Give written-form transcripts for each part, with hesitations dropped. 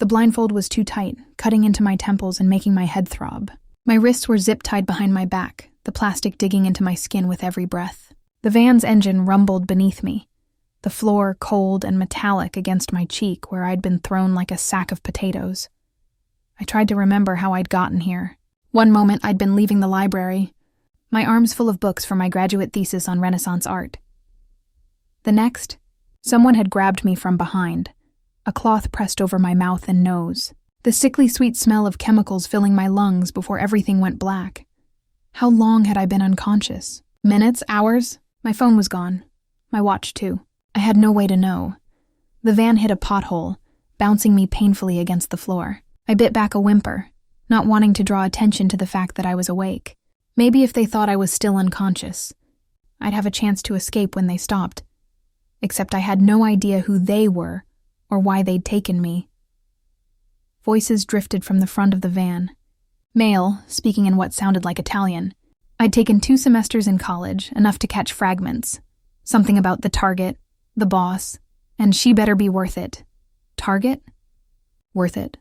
The blindfold was too tight, cutting into my temples and making my head throb. My wrists were zip-tied behind my back, the plastic digging into my skin with every breath. The van's engine rumbled beneath me, the floor cold and metallic against my cheek where I'd been thrown like a sack of potatoes. I tried to remember how I'd gotten here. One moment I'd been leaving the library, my arms full of books for my graduate thesis on Renaissance art. The next, someone had grabbed me from behind, a cloth pressed over my mouth and nose, the sickly sweet smell of chemicals filling my lungs before everything went black. How long had I been unconscious? Minutes? Hours? My phone was gone. My watch, too. I had no way to know. The van hit a pothole, bouncing me painfully against the floor. I bit back a whimper, not wanting to draw attention to the fact that I was awake. Maybe if they thought I was still unconscious, I'd have a chance to escape when they stopped. Except I had no idea who they were or why they'd taken me. Voices drifted from the front of the van. Male, speaking in what sounded like Italian. I'd taken 2 semesters in college, enough to catch fragments. Something about the target, the boss, and she better be worth it. Target? Worth it.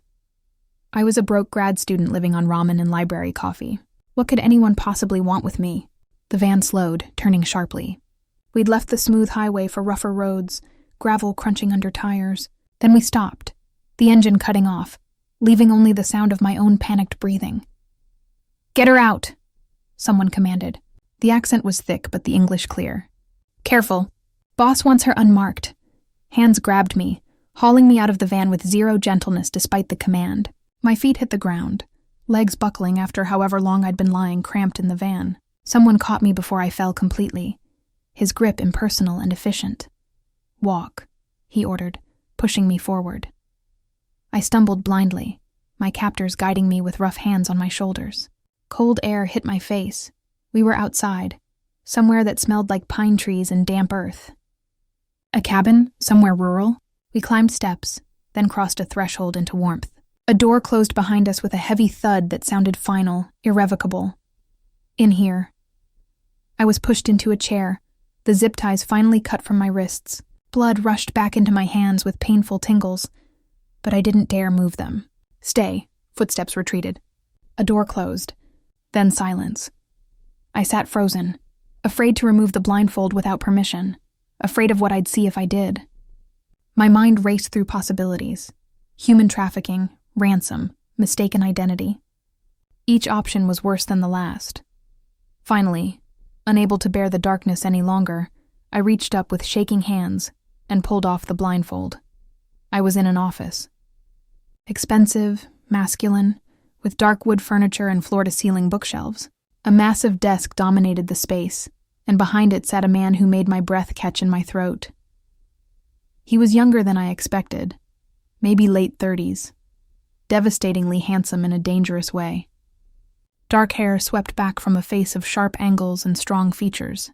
I was a broke grad student living on ramen and library coffee. What could anyone possibly want with me? The van slowed, turning sharply. We'd left the smooth highway for rougher roads, gravel crunching under tires. Then we stopped, the engine cutting off, leaving only the sound of my own panicked breathing. "Get her out," someone commanded. The accent was thick, but the English clear. "Careful. Boss wants her unmarked." Hands grabbed me, hauling me out of the van with zero gentleness despite the command. My feet hit the ground, legs buckling after however long I'd been lying cramped in the van. Someone caught me before I fell completely, his grip impersonal and efficient. "Walk," he ordered, pushing me forward. I stumbled blindly, my captors guiding me with rough hands on my shoulders. Cold air hit my face. We were outside, somewhere that smelled like pine trees and damp earth. A cabin, somewhere rural? We climbed steps, then crossed a threshold into warmth. A door closed behind us with a heavy thud that sounded final, irrevocable. In here. I was pushed into a chair, the zip ties finally cut from my wrists. Blood rushed back into my hands with painful tingles, but I didn't dare move them. "Stay," footsteps retreated. A door closed, then silence. I sat frozen, afraid to remove the blindfold without permission, afraid of what I'd see if I did. My mind raced through possibilities. Human trafficking, ransom, mistaken identity. Each option was worse than the last. Finally, unable to bear the darkness any longer, I reached up with shaking hands and pulled off the blindfold. I was in an office. Expensive, masculine, with dark wood furniture and floor-to-ceiling bookshelves. A massive desk dominated the space, and behind it sat a man who made my breath catch in my throat. He was younger than I expected, maybe late 30s, devastatingly handsome in a dangerous way. Dark hair swept back from a face of sharp angles and strong features.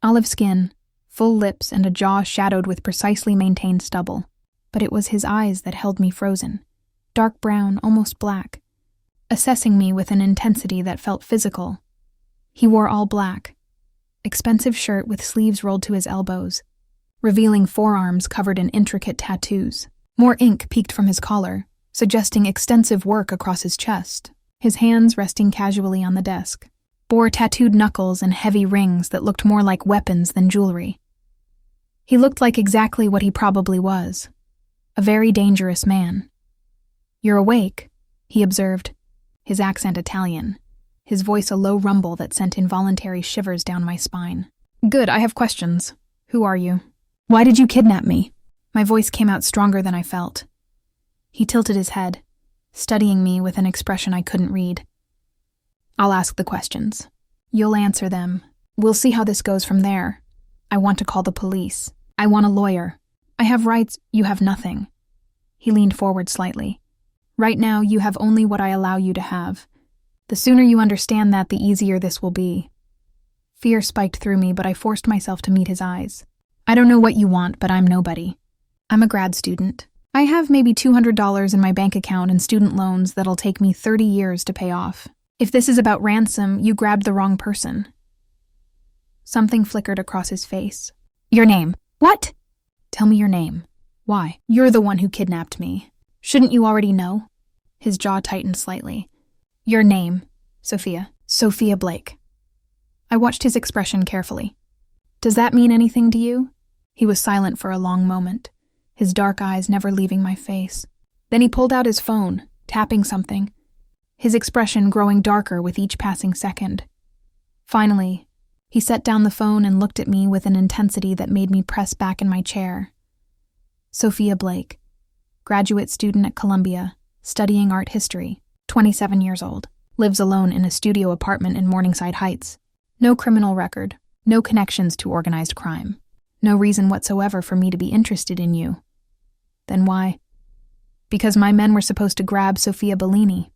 Olive skin, full lips, and a jaw shadowed with precisely maintained stubble. But it was his eyes that held me frozen, dark brown, almost black, assessing me with an intensity that felt physical. He wore all black, expensive shirt with sleeves rolled to his elbows, revealing forearms covered in intricate tattoos. More ink peeked from his collar, suggesting extensive work across his chest. His hands, resting casually on the desk, bore tattooed knuckles and heavy rings that looked more like weapons than jewelry. He looked like exactly what he probably was. A very dangerous man. "You're awake," he observed, his accent Italian, his voice a low rumble that sent involuntary shivers down my spine. "Good, I have questions. Who are you? Why did you kidnap me?" My voice came out stronger than I felt. He tilted his head, studying me with an expression I couldn't read. "I'll ask the questions. You'll answer them. We'll see how this goes from there. I want to call the police. I want a lawyer. I have rights, you have nothing." He leaned forward slightly. "Right now, you have only what I allow you to have. The sooner you understand that, the easier this will be." Fear spiked through me, but I forced myself to meet his eyes. "I don't know what you want, but I'm nobody. I'm a grad student. I have maybe $200 in my bank account and student loans that'll take me 30 years to pay off. If this is about ransom, you grabbed the wrong person." Something flickered across his face. "Your name." "What?" "Tell me your name. Why?" "You're the one who kidnapped me. Shouldn't you already know? His jaw tightened slightly. Your name, Sophia. Sophia Blake. I watched his expression carefully. Does that mean anything to you? He was silent for a long moment, his dark eyes never leaving my face. Then he pulled out his phone, tapping something, his expression growing darker with each passing second. Finally, he set down the phone and looked at me with an intensity that made me press back in my chair. Sophia Blake, graduate student at Columbia, studying art history, 27 years old, lives alone in a studio apartment in Morningside Heights. No criminal record, no connections to organized crime, no reason whatsoever for me to be interested in you. Then why? Because my men were supposed to grab Sophia Bellini,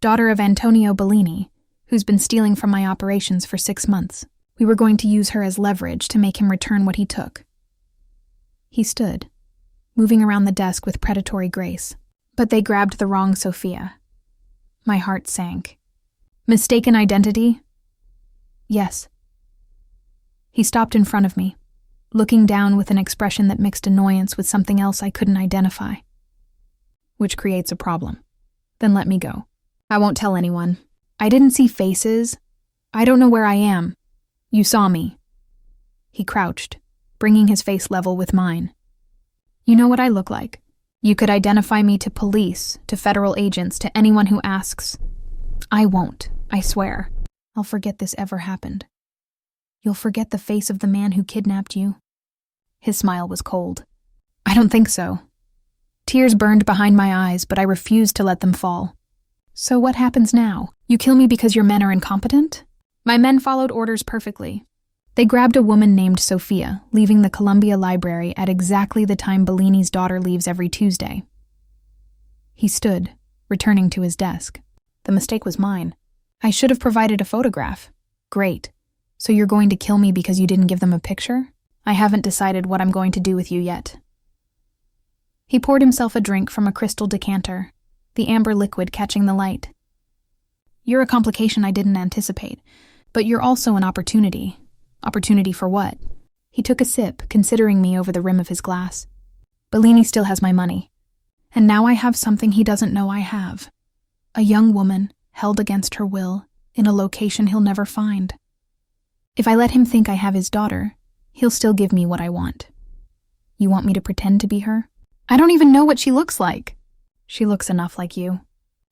daughter of Antonio Bellini, who's been stealing from my operations for 6 months. We were going to use her as leverage to make him return what he took. He stood, moving around the desk with predatory grace. But they grabbed the wrong Sophia. My heart sank. Mistaken identity? Yes. He stopped in front of me, looking down with an expression that mixed annoyance with something else I couldn't identify. Which creates a problem. Then let me go. I won't tell anyone. I didn't see faces. I don't know where I am. You saw me. He crouched, bringing his face level with mine. You know what I look like. You could identify me to police, to federal agents, to anyone who asks. I won't, I swear. I'll forget this ever happened. You'll forget the face of the man who kidnapped you. His smile was cold. I don't think so. Tears burned behind my eyes, but I refused to let them fall. So what happens now? You kill me because your men are incompetent? My men followed orders perfectly. They grabbed a woman named Sophia, leaving the Columbia Library at exactly the time Bellini's daughter leaves every Tuesday. He stood, returning to his desk. The mistake was mine. I should have provided a photograph. Great. So you're going to kill me because you didn't give them a picture? I haven't decided what I'm going to do with you yet. He poured himself a drink from a crystal decanter, the amber liquid catching the light. You're a complication I didn't anticipate, but you're also an opportunity. Opportunity for what? He took a sip, considering me over the rim of his glass. Bellini still has my money. And now I have something he doesn't know I have. A young woman, held against her will, in a location he'll never find. If I let him think I have his daughter, he'll still give me what I want. You want me to pretend to be her? I don't even know what she looks like. She looks enough like you.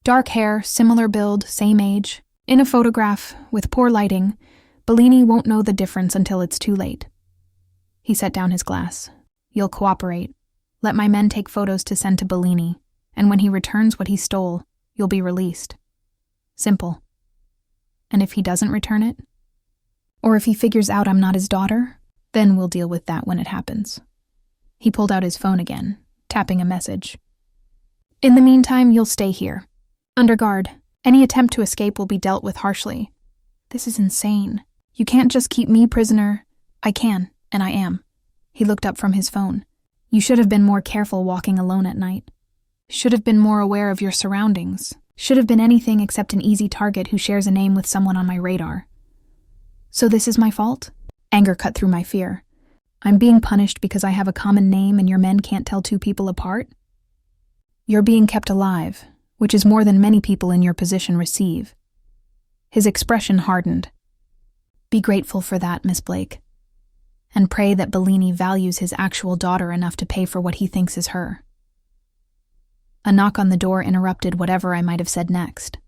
Dark hair, similar build, same age. In a photograph, with poor lighting, Bellini won't know the difference until it's too late. He set down his glass. You'll cooperate. Let my men take photos to send to Bellini, and when he returns what he stole, you'll be released. Simple. And if he doesn't return it? Or if he figures out I'm not his daughter? Then we'll deal with that when it happens. He pulled out his phone again, tapping a message. In the meantime, you'll stay here. Under guard. Any attempt to escape will be dealt with harshly. This is insane. You can't just keep me prisoner. I can, and I am. He looked up from his phone. You should have been more careful walking alone at night. Should have been more aware of your surroundings. Should have been anything except an easy target who shares a name with someone on my radar. So this is my fault? Anger cut through my fear. I'm being punished because I have a common name and your men can't tell two people apart? You're being kept alive, which is more than many people in your position receive. His expression hardened. Be grateful for that, Miss Blake. And pray that Bellini values his actual daughter enough to pay for what he thinks is her. A knock on the door interrupted whatever I might have said next.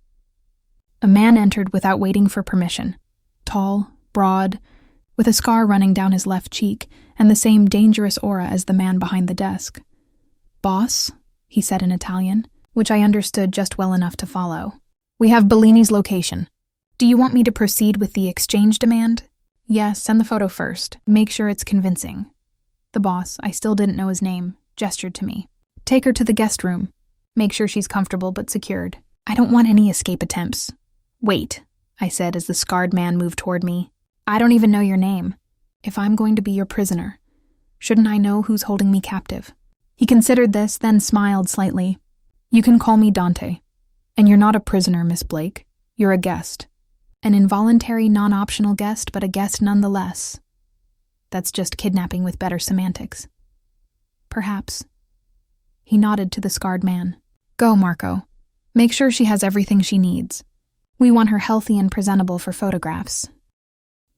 A man entered without waiting for permission. Tall, broad, with a scar running down his left cheek and the same dangerous aura as the man behind the desk. Boss, he said in Italian, which I understood just well enough to follow. We have Bellini's location. Do you want me to proceed with the exchange demand? Yes, send the photo first. Make sure it's convincing. The boss, I still didn't know his name, gestured to me. Take her to the guest room. Make sure she's comfortable but secured. I don't want any escape attempts. Wait, I said as the scarred man moved toward me. I don't even know your name. If I'm going to be your prisoner, shouldn't I know who's holding me captive? He considered this, then smiled slightly. You can call me Dante. And you're not a prisoner, Miss Blake. You're a guest. An involuntary, non-optional guest, but a guest nonetheless. That's just kidnapping with better semantics. Perhaps. He nodded to the scarred man. Go, Marco. Make sure she has everything she needs. We want her healthy and presentable for photographs.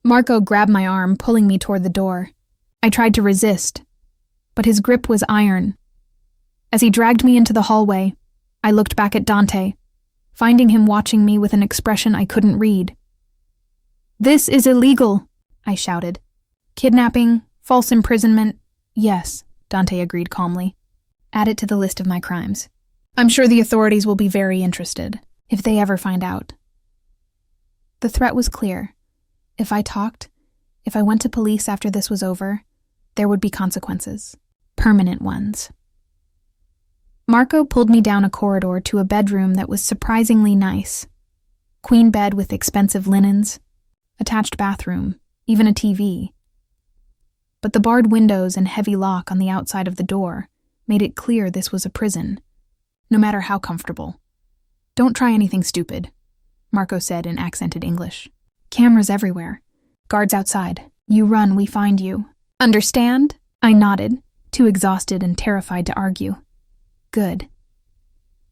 Marco grabbed my arm, pulling me toward the door. I tried to resist, but his grip was iron. As he dragged me into the hallway, I looked back at Dante, finding him watching me with an expression I couldn't read. This is illegal, I shouted. Kidnapping, false imprisonment, yes, Dante agreed calmly. Add it to the list of my crimes. I'm sure the authorities will be very interested, if they ever find out. The threat was clear. If I talked, if I went to police after this was over, there would be consequences. Permanent ones. Marco pulled me down a corridor to a bedroom that was surprisingly nice. Queen bed with expensive linens, attached bathroom, even a TV. But the barred windows and heavy lock on the outside of the door made it clear this was a prison, no matter how comfortable. Don't try anything stupid, Marco said in accented English. Cameras everywhere. Guards outside. You run, we find you. Understand? I nodded, too exhausted and terrified to argue. Good.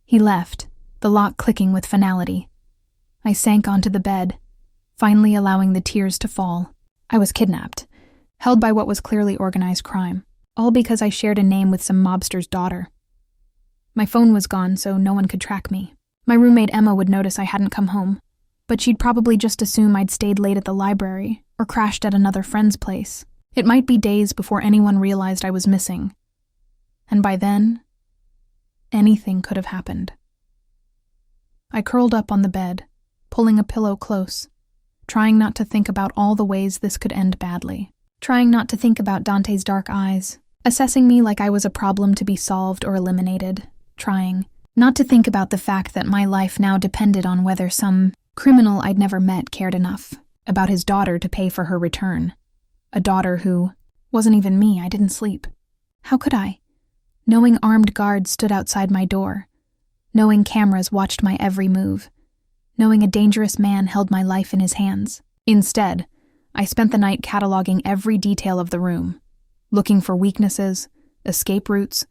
He left, the lock clicking with finality. I sank onto the bed, finally allowing the tears to fall. I was kidnapped, held by what was clearly organized crime, all because I shared a name with some mobster's daughter. My phone was gone, so no one could track me. My roommate Emma would notice I hadn't come home, but she'd probably just assume I'd stayed late at the library or crashed at another friend's place. It might be days before anyone realized I was missing. And by then, anything could have happened. I curled up on the bed, pulling a pillow close, trying not to think about all the ways this could end badly, trying not to think about Dante's dark eyes, assessing me like I was a problem to be solved or eliminated, trying not to think about the fact that my life now depended on whether some criminal I'd never met cared enough about his daughter to pay for her return. A daughter who wasn't even me. I didn't sleep. How could I? Knowing armed guards stood outside my door, knowing cameras watched my every move, knowing a dangerous man held my life in his hands. Instead, I spent the night cataloging every detail of the room, looking for weaknesses, escape routes,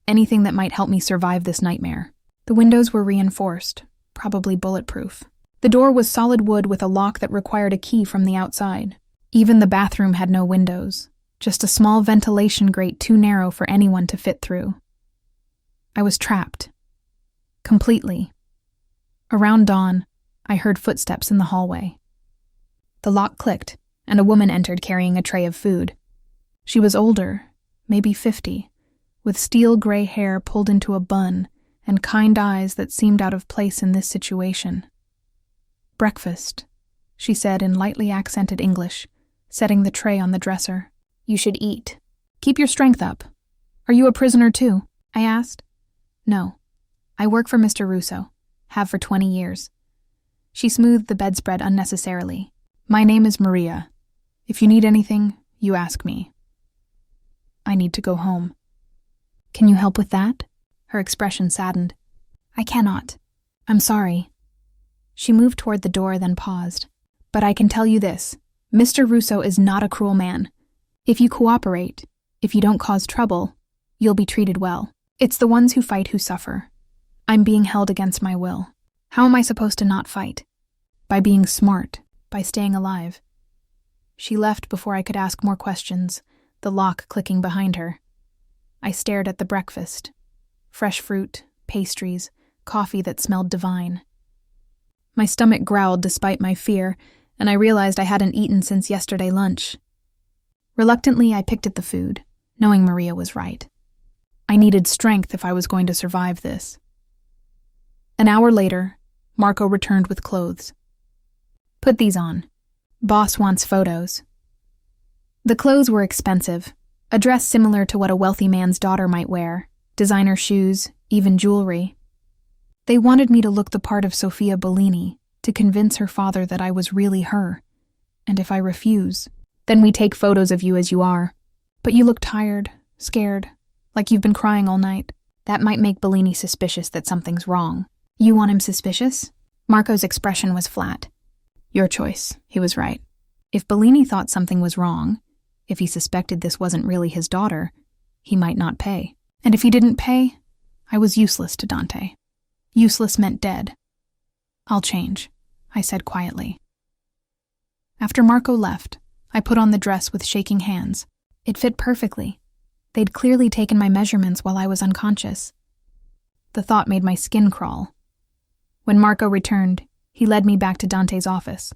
anything that might help me survive this nightmare. The windows were reinforced, probably bulletproof. The door was solid wood with a lock that required a key from the outside. Even the bathroom had no windows, just a small ventilation grate too narrow for anyone to fit through. I was trapped. Completely. Around dawn, I heard footsteps in the hallway. The lock clicked, and a woman entered carrying a tray of food. She was older, maybe 50, with steel gray hair pulled into a bun and kind eyes that seemed out of place in this situation. Breakfast, she said in lightly accented English, setting the tray on the dresser. You should eat. Keep your strength up. Are you a prisoner too? I asked. No. I work for Mr. Russo. Have for 20 years. She smoothed the bedspread unnecessarily. My name is Maria. If you need anything, you ask me. I need to go home. Can you help with that? Her expression saddened. I cannot. I'm sorry. She moved toward the door, then paused. But I can tell you this. Mr. Russo is not a cruel man. If you cooperate, if you don't cause trouble, you'll be treated well. It's the ones who fight who suffer. I'm being held against my will. How am I supposed to not fight? By being smart, by staying alive. She left before I could ask more questions, the lock clicking behind her. I stared at the breakfast. Fresh fruit, pastries, coffee that smelled divine. My stomach growled despite my fear, and I realized I hadn't eaten since yesterday lunch. Reluctantly, I picked at the food, knowing Maria was right. I needed strength if I was going to survive this. An hour later, Marco returned with clothes. Put these on. Boss wants photos. The clothes were expensive, a dress similar to what a wealthy man's daughter might wear, designer shoes, even jewelry. They wanted me to look the part of Sofia Bellini, to convince her father that I was really her. And if I refuse, then we take photos of you as you are. But you look tired, scared, like you've been crying all night. That might make Bellini suspicious that something's wrong. You want him suspicious? Marco's expression was flat. Your choice, he was right. If Bellini thought something was wrong, if he suspected this wasn't really his daughter, he might not pay. And if he didn't pay, I was useless to Dante. Useless meant dead. "I'll change," I said quietly. After Marco left, I put on the dress with shaking hands. It fit perfectly. They'd clearly taken my measurements while I was unconscious. The thought made my skin crawl. When Marco returned, he led me back to Dante's office.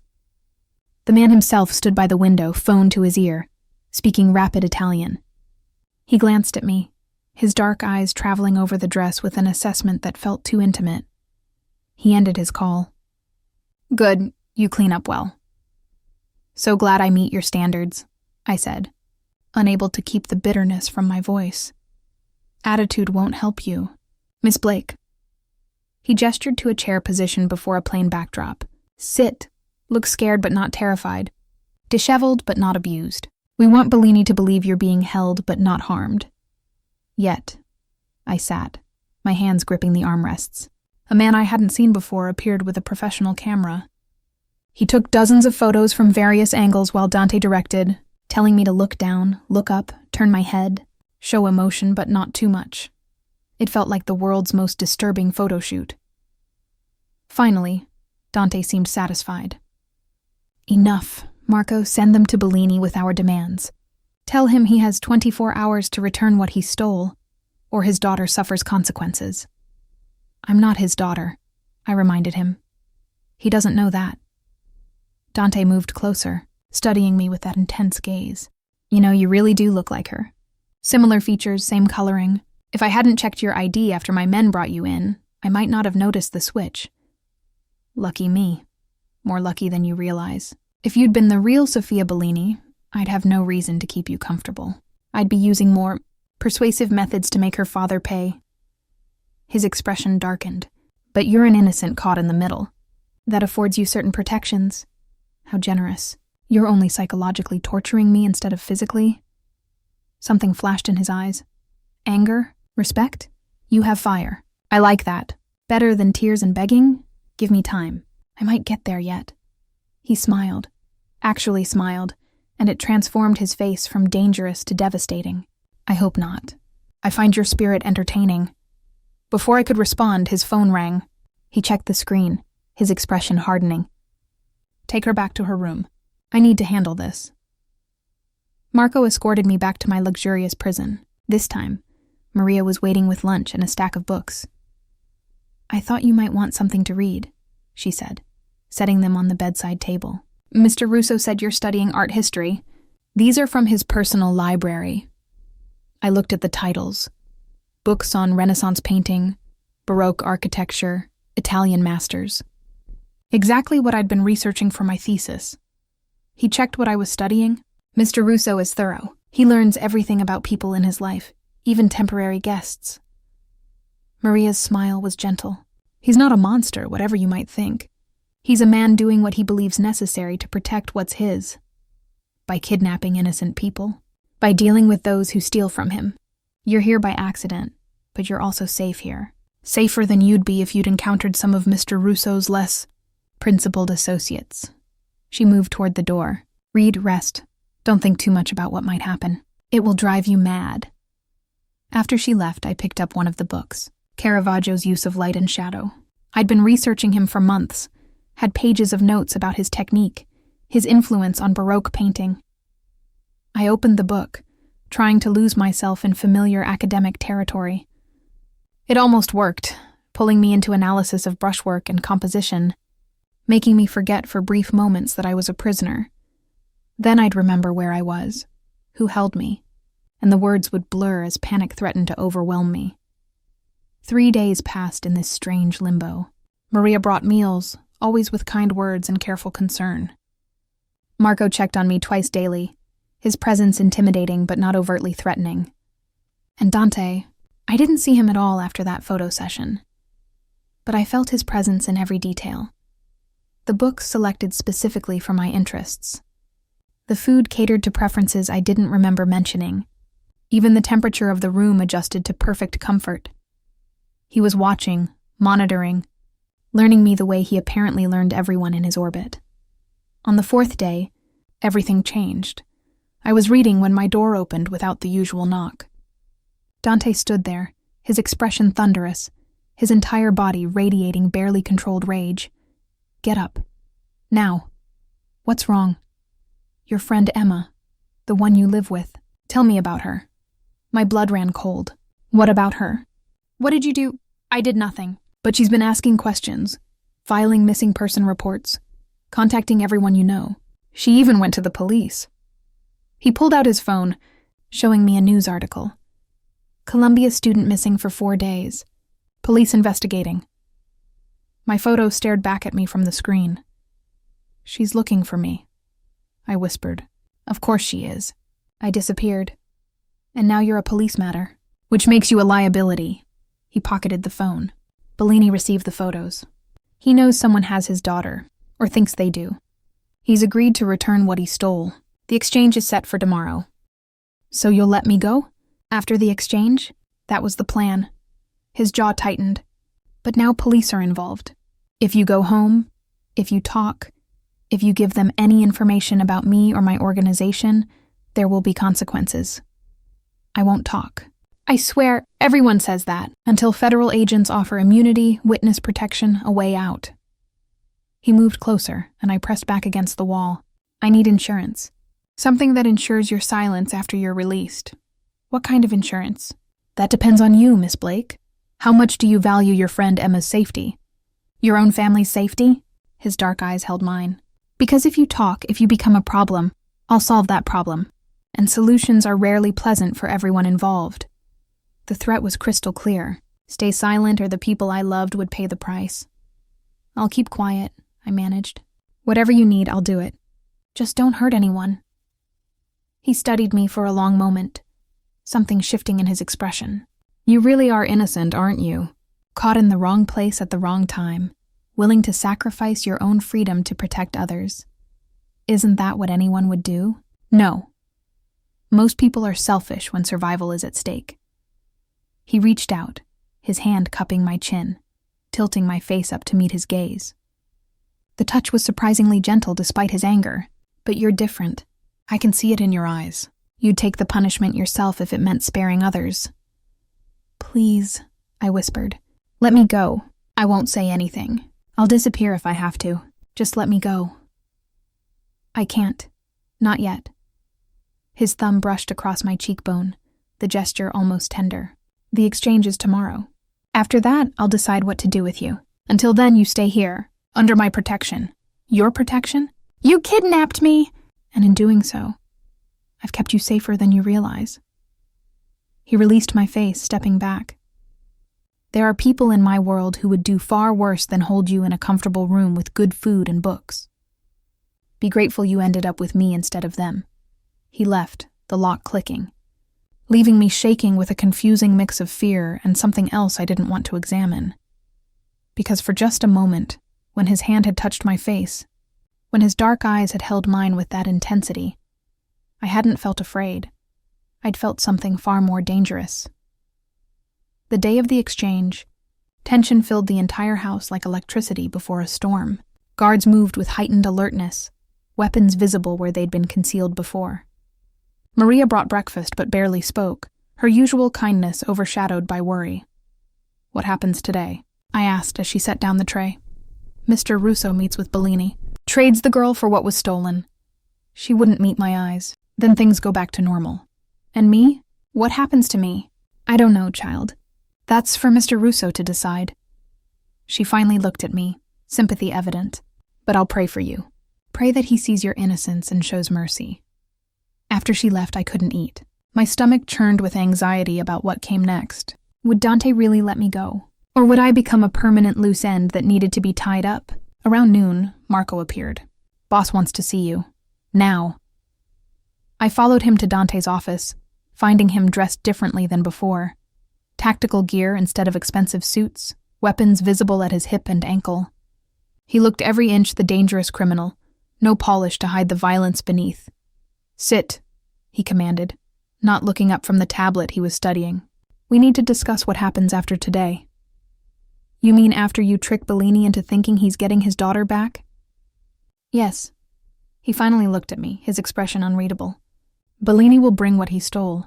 The man himself stood by the window, phone to his ear, speaking rapid Italian. He glanced at me, his dark eyes traveling over the dress with an assessment that felt too intimate. He ended his call. "Good, you clean up well." "So glad I meet your standards," I said, unable to keep the bitterness from my voice. "Attitude won't help you. Miss Blake." He gestured to a chair positioned before a plain backdrop. "Sit. Look scared but not terrified. Disheveled but not abused. We want Bellini to believe you're being held but not harmed." Yet, I sat, my hands gripping the armrests. A man I hadn't seen before appeared with a professional camera. He took dozens of photos from various angles while Dante directed, telling me to look down, look up, turn my head, show emotion but not too much. It felt like the world's most disturbing photo shoot. Finally, Dante seemed satisfied. "Enough, Marco, send them to Bellini with our demands. Tell him he has 24 hours to return what he stole, or his daughter suffers consequences." "I'm not his daughter," I reminded him. "He doesn't know that." Dante moved closer, studying me with that intense gaze. "You know, you really do look like her. Similar features, same coloring. If I hadn't checked your ID after my men brought you in, I might not have noticed the switch. Lucky me. More lucky than you realize. If you'd been the real Sofia Bellini, I'd have no reason to keep you comfortable. I'd be using more persuasive methods to make her father pay." His expression darkened. "But you're an innocent caught in the middle. That affords you certain protections. How generous. You're only psychologically torturing me instead of physically." Something flashed in his eyes. "Anger? Respect? You have fire. I like that. Better than tears and begging? Give me time. I might get there yet." He smiled. Actually smiled, and it transformed his face from dangerous to devastating. "I hope not. I find your spirit entertaining." Before I could respond, his phone rang. He checked the screen, his expression hardening. "Take her back to her room. I need to handle this." Marco escorted me back to my luxurious prison. This time, Maria was waiting with lunch and a stack of books. "I thought you might want something to read," she said, setting them on the bedside table. "Mr. Russo said you're studying art history. These are from his personal library." I looked at the titles. Books on Renaissance painting, Baroque architecture, Italian masters. Exactly what I'd been researching for my thesis. He checked what I was studying. Mr. Russo is thorough. He learns everything about people in his life, even temporary guests. Maria's smile was gentle. "He's not a monster, whatever you might think. He's a man doing what he believes necessary to protect what's his. By kidnapping innocent people. By dealing with those who steal from him. You're here by accident, but you're also safe here. Safer than you'd be if you'd encountered some of Mr. Russo's less principled associates." She moved toward the door. "Read, rest. Don't think too much about what might happen. It will drive you mad." After she left, I picked up one of the books, Caravaggio's Use of Light and Shadow. I'd been researching him for months, had pages of notes about his technique, his influence on Baroque painting. I opened the book, trying to lose myself in familiar academic territory. It almost worked, pulling me into analysis of brushwork and composition, making me forget for brief moments that I was a prisoner. Then I'd remember where I was, who held me, and the words would blur as panic threatened to overwhelm me. 3 days passed in this strange limbo. Maria brought meals, always with kind words and careful concern. Marco checked on me twice daily, his presence intimidating but not overtly threatening. And Dante, I didn't see him at all after that photo session, but I felt his presence in every detail. The books selected specifically for my interests. The food catered to preferences I didn't remember mentioning. Even the temperature of the room adjusted to perfect comfort. He was watching, monitoring, learning me the way he apparently learned everyone in his orbit. On the 4th day, everything changed. I was reading when my door opened without the usual knock. Dante stood there, his expression thunderous, his entire body radiating barely controlled rage. Get up. Now. What's wrong? Your friend Emma, the one you live with. Tell me about her. My blood ran cold. What about her? What did you do? I did nothing. But she's been asking questions, filing missing person reports, contacting everyone you know. She even went to the police. He pulled out his phone, showing me a news article. Columbia student missing for 4 days. Police investigating. My photo stared back at me from the screen. She's looking for me, I whispered. Of course she is. I disappeared. And now you're a police matter, which makes you a liability. He pocketed the phone. Bellini received the photos. He knows someone has his daughter, or thinks they do. He's agreed to return what he stole. The exchange is set for tomorrow. So you'll let me go? After the exchange? That was the plan. His jaw tightened. But now police are involved. If you go home, if you talk, if you give them any information about me or my organization, there will be consequences. I won't talk. I swear, everyone says that, until federal agents offer immunity, witness protection, a way out. He moved closer, and I pressed back against the wall. I need insurance. Something that ensures your silence after you're released. What kind of insurance? That depends on you, Miss Blake. How much do you value your friend Emma's safety? Your own family's safety? His dark eyes held mine. Because if you talk, if you become a problem, I'll solve that problem. And solutions are rarely pleasant for everyone involved. The threat was crystal clear. Stay silent or the people I loved would pay the price. I'll keep quiet, I managed. Whatever you need, I'll do it. Just don't hurt anyone. He studied me for a long moment, something shifting in his expression. You really are innocent, aren't you? Caught in the wrong place at the wrong time, willing to sacrifice your own freedom to protect others. Isn't that what anyone would do? No. Most people are selfish when survival is at stake. He reached out, his hand cupping my chin, tilting my face up to meet his gaze. The touch was surprisingly gentle despite his anger. But you're different. I can see it in your eyes. You'd take the punishment yourself if it meant sparing others. Please, I whispered. Let me go. I won't say anything. I'll disappear if I have to. Just let me go. I can't. Not yet. His thumb brushed across my cheekbone, the gesture almost tender. The exchange is tomorrow. After that, I'll decide what to do with you. Until then, you stay here, under my protection. Your protection? You kidnapped me! And in doing so, I've kept you safer than you realize. He released my face, stepping back. There are people in my world who would do far worse than hold you in a comfortable room with good food and books. Be grateful you ended up with me instead of them. He left, the lock clicking, leaving me shaking with a confusing mix of fear and something else I didn't want to examine. Because for just a moment, when his hand had touched my face, when his dark eyes had held mine with that intensity, I hadn't felt afraid. I'd felt something far more dangerous. The day of the exchange, tension filled the entire house like electricity before a storm. Guards moved with heightened alertness, weapons visible where they'd been concealed before. Maria brought breakfast but barely spoke, her usual kindness overshadowed by worry. What happens today? I asked as she set down the tray. Mr. Russo meets with Bellini. Trades the girl for what was stolen. She wouldn't meet my eyes. Then things go back to normal. And me? What happens to me? I don't know, child. That's for Mr. Russo to decide. She finally looked at me, sympathy evident. But I'll pray for you. Pray that he sees your innocence and shows mercy. After she left, I couldn't eat. My stomach churned with anxiety about what came next. Would Dante really let me go? Or would I become a permanent loose end that needed to be tied up? Around noon, Marco appeared. Boss wants to see you. Now. I followed him to Dante's office, finding him dressed differently than before. Tactical gear instead of expensive suits, weapons visible at his hip and ankle. He looked every inch the dangerous criminal, no polish to hide the violence beneath. Sit, he commanded, not looking up from the tablet he was studying. We need to discuss what happens after today. You mean after you trick Bellini into thinking he's getting his daughter back? Yes. He finally looked at me, his expression unreadable. Bellini will bring what he stole.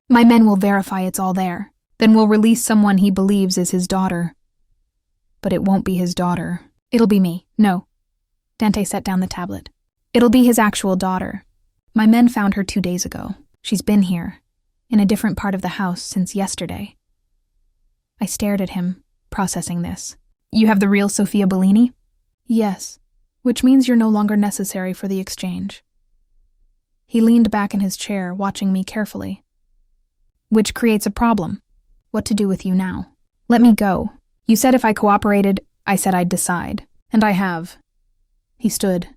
My men will verify it's all there. Then we'll release someone he believes is his daughter. But it won't be his daughter. It'll be me. No. Dante set down the tablet. It'll be his actual daughter. My men found her 2 days ago. She's been here, in a different part of the house since yesterday. I stared at him, processing this. You have the real Sofia Bellini? Yes, which means you're no longer necessary for the exchange. He leaned back in his chair, watching me carefully. Which creates a problem. What to do with you now? Let me go. You said if I cooperated, I said I'd decide. And I have. He stood,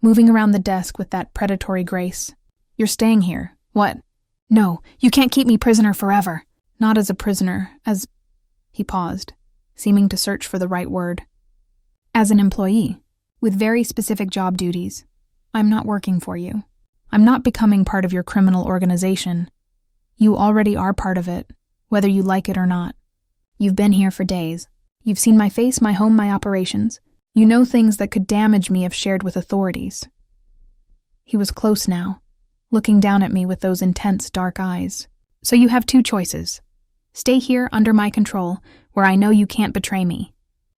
moving around the desk with that predatory grace. You're staying here. What? No, you can't keep me prisoner forever. Not as a prisoner, as... He paused, seeming to search for the right word. As an employee, with very specific job duties. I'm not working for you. I'm not becoming part of your criminal organization. You already are part of it, whether you like it or not. You've been here for days. You've seen my face, my home, my operations. You know things that could damage me if shared with authorities. He was close now, looking down at me with those intense dark eyes. So you have 2 choices. Stay here under my control, where I know you can't betray me.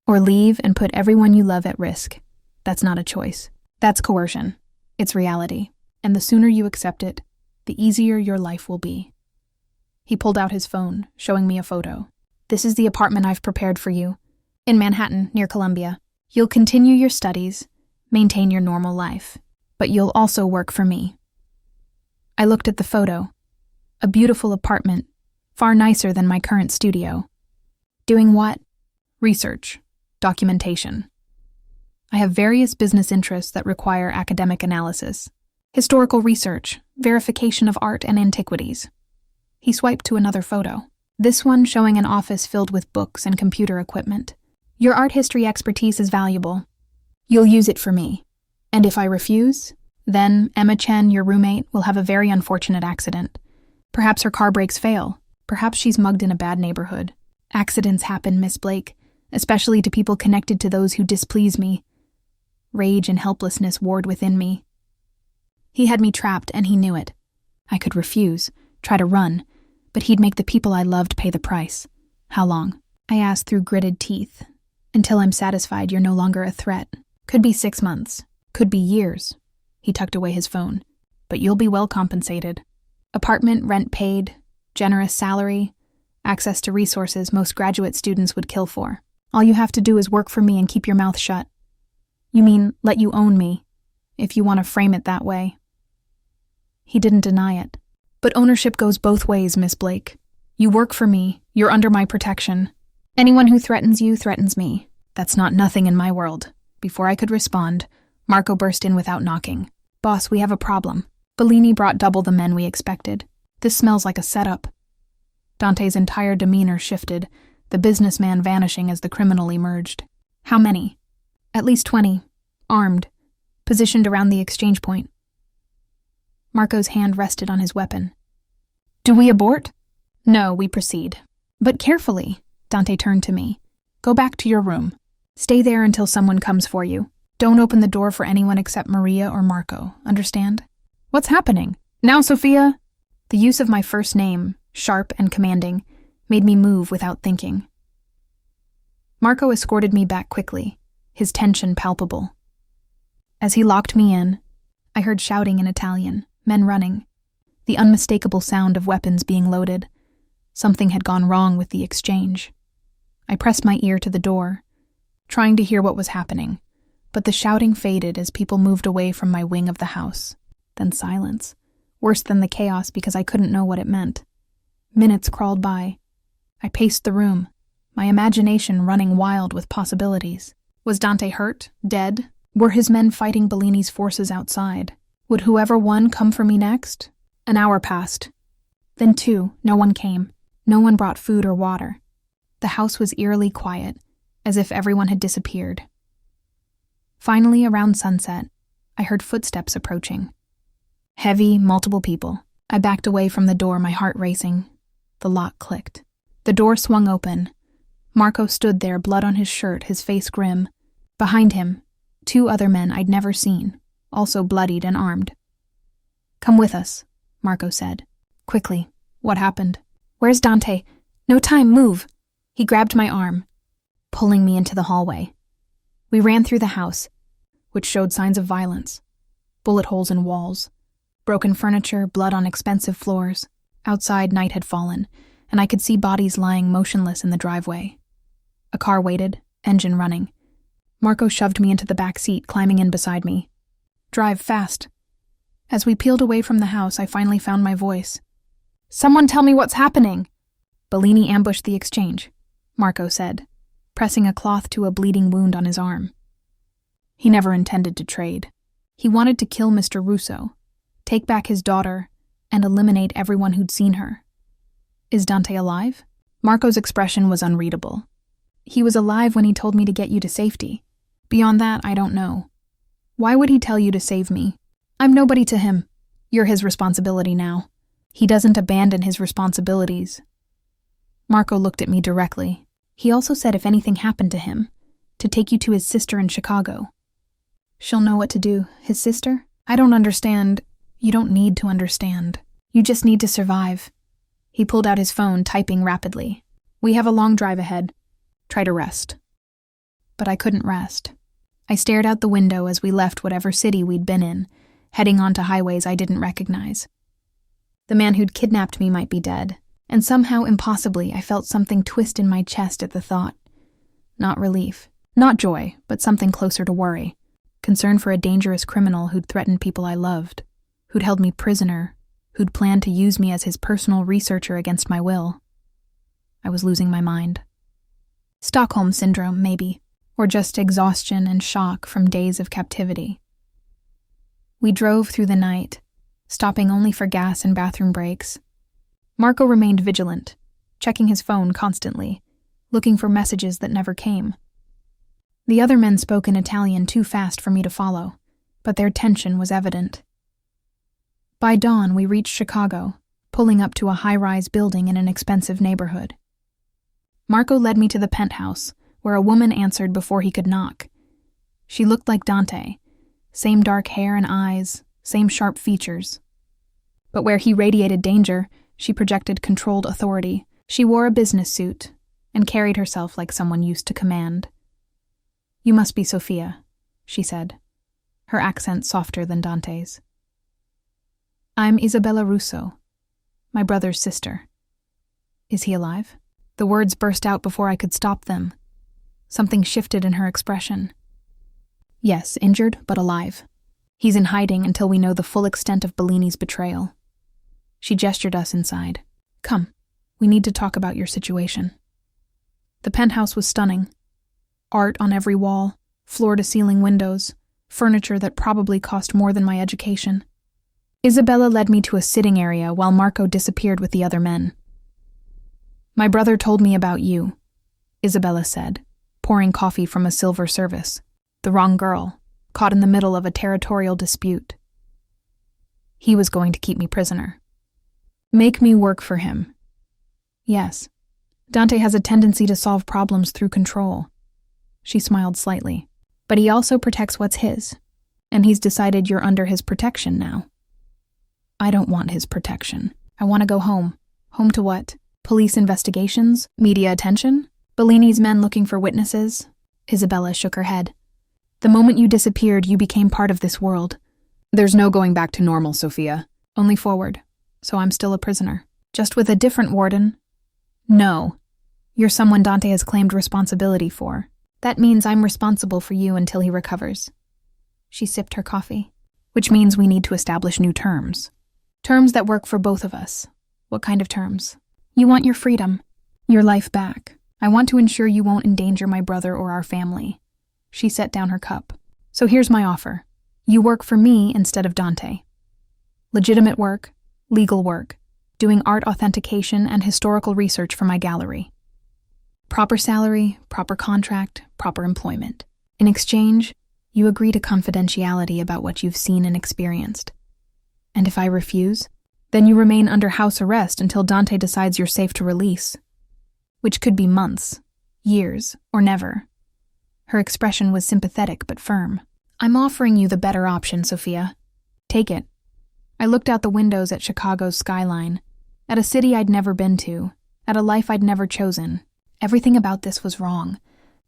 Or leave and put everyone you love at risk. That's not a choice. That's coercion. It's reality. And the sooner you accept it, the easier your life will be. He pulled out his phone, showing me a photo. This is the apartment I've prepared for you. In Manhattan, near Columbia. You'll continue your studies, maintain your normal life, but you'll also work for me. I looked at the photo. A beautiful apartment, far nicer than my current studio. Doing what? Research, documentation. I have various business interests that require academic analysis, historical research, verification of art and antiquities. He swiped to another photo, this one showing an office filled with books and computer equipment. Your art history expertise is valuable. You'll use it for me. And if I refuse, then Emma Chen, your roommate, will have a very unfortunate accident. Perhaps her car brakes fail. Perhaps she's mugged in a bad neighborhood. Accidents happen, Miss Blake, especially to people connected to those who displease me. Rage and helplessness warred within me. He had me trapped, and he knew it. I could refuse, try to run, but he'd make the people I loved pay the price. How long? I asked through gritted teeth. Until I'm satisfied you're no longer a threat. Could be 6 months. Could be years. He tucked away his phone. But you'll be well compensated. Apartment, rent paid, generous salary, access to resources most graduate students would kill for. All you have to do is work for me and keep your mouth shut. You mean, let you own me, if you want to frame it that way. He didn't deny it. But ownership goes both ways, Miss Blake. You work for me, you're under my protection. Anyone who threatens you threatens me. That's not nothing in my world. Before I could respond, Marco burst in without knocking. Boss, we have a problem. Bellini brought double the men we expected. This smells like a setup. Dante's entire demeanor shifted, the businessman vanishing as the criminal emerged. How many? At least 20. Armed. Positioned around the exchange point. Marco's hand rested on his weapon. Do we abort? No, we proceed. But carefully. Dante turned to me. Go back to your room. Stay there until someone comes for you. Don't open the door for anyone except Maria or Marco, understand? What's happening? Now, Sophia? The use of my first name, sharp and commanding, made me move without thinking. Marco escorted me back quickly, his tension palpable. As he locked me in, I heard shouting in Italian, men running, the unmistakable sound of weapons being loaded. Something had gone wrong with the exchange. I pressed my ear to the door, trying to hear what was happening, but the shouting faded as people moved away from my wing of the house. Then silence, worse than the chaos because I couldn't know what it meant. Minutes crawled by. I paced the room, my imagination running wild with possibilities. Was Dante hurt? Dead? Were his men fighting Bellini's forces outside? Would whoever won come for me next? An hour passed. Then 2, no one came. No one brought food or water. The house was eerily quiet, as if everyone had disappeared. Finally, around sunset, I heard footsteps approaching. Heavy, multiple people. I backed away from the door, my heart racing. The lock clicked. The door swung open. Marco stood there, blood on his shirt, his face grim. Behind him, 2 other men I'd never seen, also bloodied and armed. Come with us, Marco said. Quickly. What happened? Where's Dante? No time, move. He grabbed my arm, pulling me into the hallway. We ran through the house, which showed signs of violence. Bullet holes in walls, broken furniture, blood on expensive floors. Outside, night had fallen, and I could see bodies lying motionless in the driveway. A car waited, engine running. Marco shoved me into the back seat, climbing in beside me. Drive fast. As we peeled away from the house, I finally found my voice. Someone tell me what's happening! Bellini ambushed the exchange, Marco said, pressing a cloth to a bleeding wound on his arm. He never intended to trade. He wanted to kill Mr. Russo, take back his daughter, and eliminate everyone who'd seen her. Is Dante alive? Marco's expression was unreadable. He was alive when he told me to get you to safety. Beyond that, I don't know. Why would he tell you to save me? I'm nobody to him. You're his responsibility now. He doesn't abandon his responsibilities. Marco looked at me directly. He also said if anything happened to him, to take you to his sister in Chicago. She'll know what to do. His sister? I don't understand. You don't need to understand. You just need to survive. He pulled out his phone, typing rapidly. We have a long drive ahead. Try to rest. But I couldn't rest. I stared out the window as we left whatever city we'd been in, heading onto highways I didn't recognize. The man who'd kidnapped me might be dead, and somehow, impossibly, I felt something twist in my chest at the thought. Not relief, not joy, but something closer to worry. Concern for a dangerous criminal who'd threatened people I loved, who'd held me prisoner, who'd planned to use me as his personal researcher against my will. I was losing my mind. Stockholm Syndrome, maybe, or just exhaustion and shock from days of captivity. We drove through the night, stopping only for gas and bathroom breaks. Marco remained vigilant, checking his phone constantly, looking for messages that never came. The other men spoke in Italian too fast for me to follow, but their tension was evident. By dawn, we reached Chicago, pulling up to a high-rise building in an expensive neighborhood. Marco led me to the penthouse, where a woman answered before he could knock. She looked like Dante, same dark hair and eyes, same sharp features. But where he radiated danger, she projected controlled authority. She wore a business suit and carried herself like someone used to command. You must be Sophia, she said, her accent softer than Dante's. I'm Isabella Russo, my brother's sister. Is he alive? The words burst out before I could stop them. Something shifted in her expression. Yes, injured, but alive. He's in hiding until we know the full extent of Bellini's betrayal. She gestured us inside. Come, we need to talk about your situation. The penthouse was stunning. Art on every wall, floor-to-ceiling windows, furniture that probably cost more than my education. Isabella led me to a sitting area while Marco disappeared with the other men. My brother told me about you, Isabella said, pouring coffee from a silver service. The wrong girl, caught in the middle of a territorial dispute. He was going to keep me prisoner. Make me work for him. Yes, Dante has a tendency to solve problems through control. She smiled slightly. But he also protects what's his, and he's decided you're under his protection now. I don't want his protection. I want to go home. Home to what? Police investigations? Media attention? Bellini's men looking for witnesses? Isabella shook her head. The moment you disappeared, you became part of this world. There's no going back to normal, Sophia. Only forward. So I'm still a prisoner. Just with a different warden? No. You're someone Dante has claimed responsibility for. That means I'm responsible for you until he recovers. She sipped her coffee. Which means we need to establish new terms. Terms that work for both of us. What kind of terms? You want your freedom. Your life back. I want to ensure you won't endanger my brother or our family. She set down her cup. So here's my offer. You work for me instead of Dante. Legitimate work, legal work, doing art authentication and historical research for my gallery. Proper salary, proper contract, proper employment. In exchange, you agree to confidentiality about what you've seen and experienced. And if I refuse, then you remain under house arrest until Dante decides you're safe to release. Which could be months, years, or never. Her expression was sympathetic but firm. I'm offering you the better option, Sophia. Take it. I looked out the windows at Chicago's skyline, at a city I'd never been to, at a life I'd never chosen. Everything about this was wrong,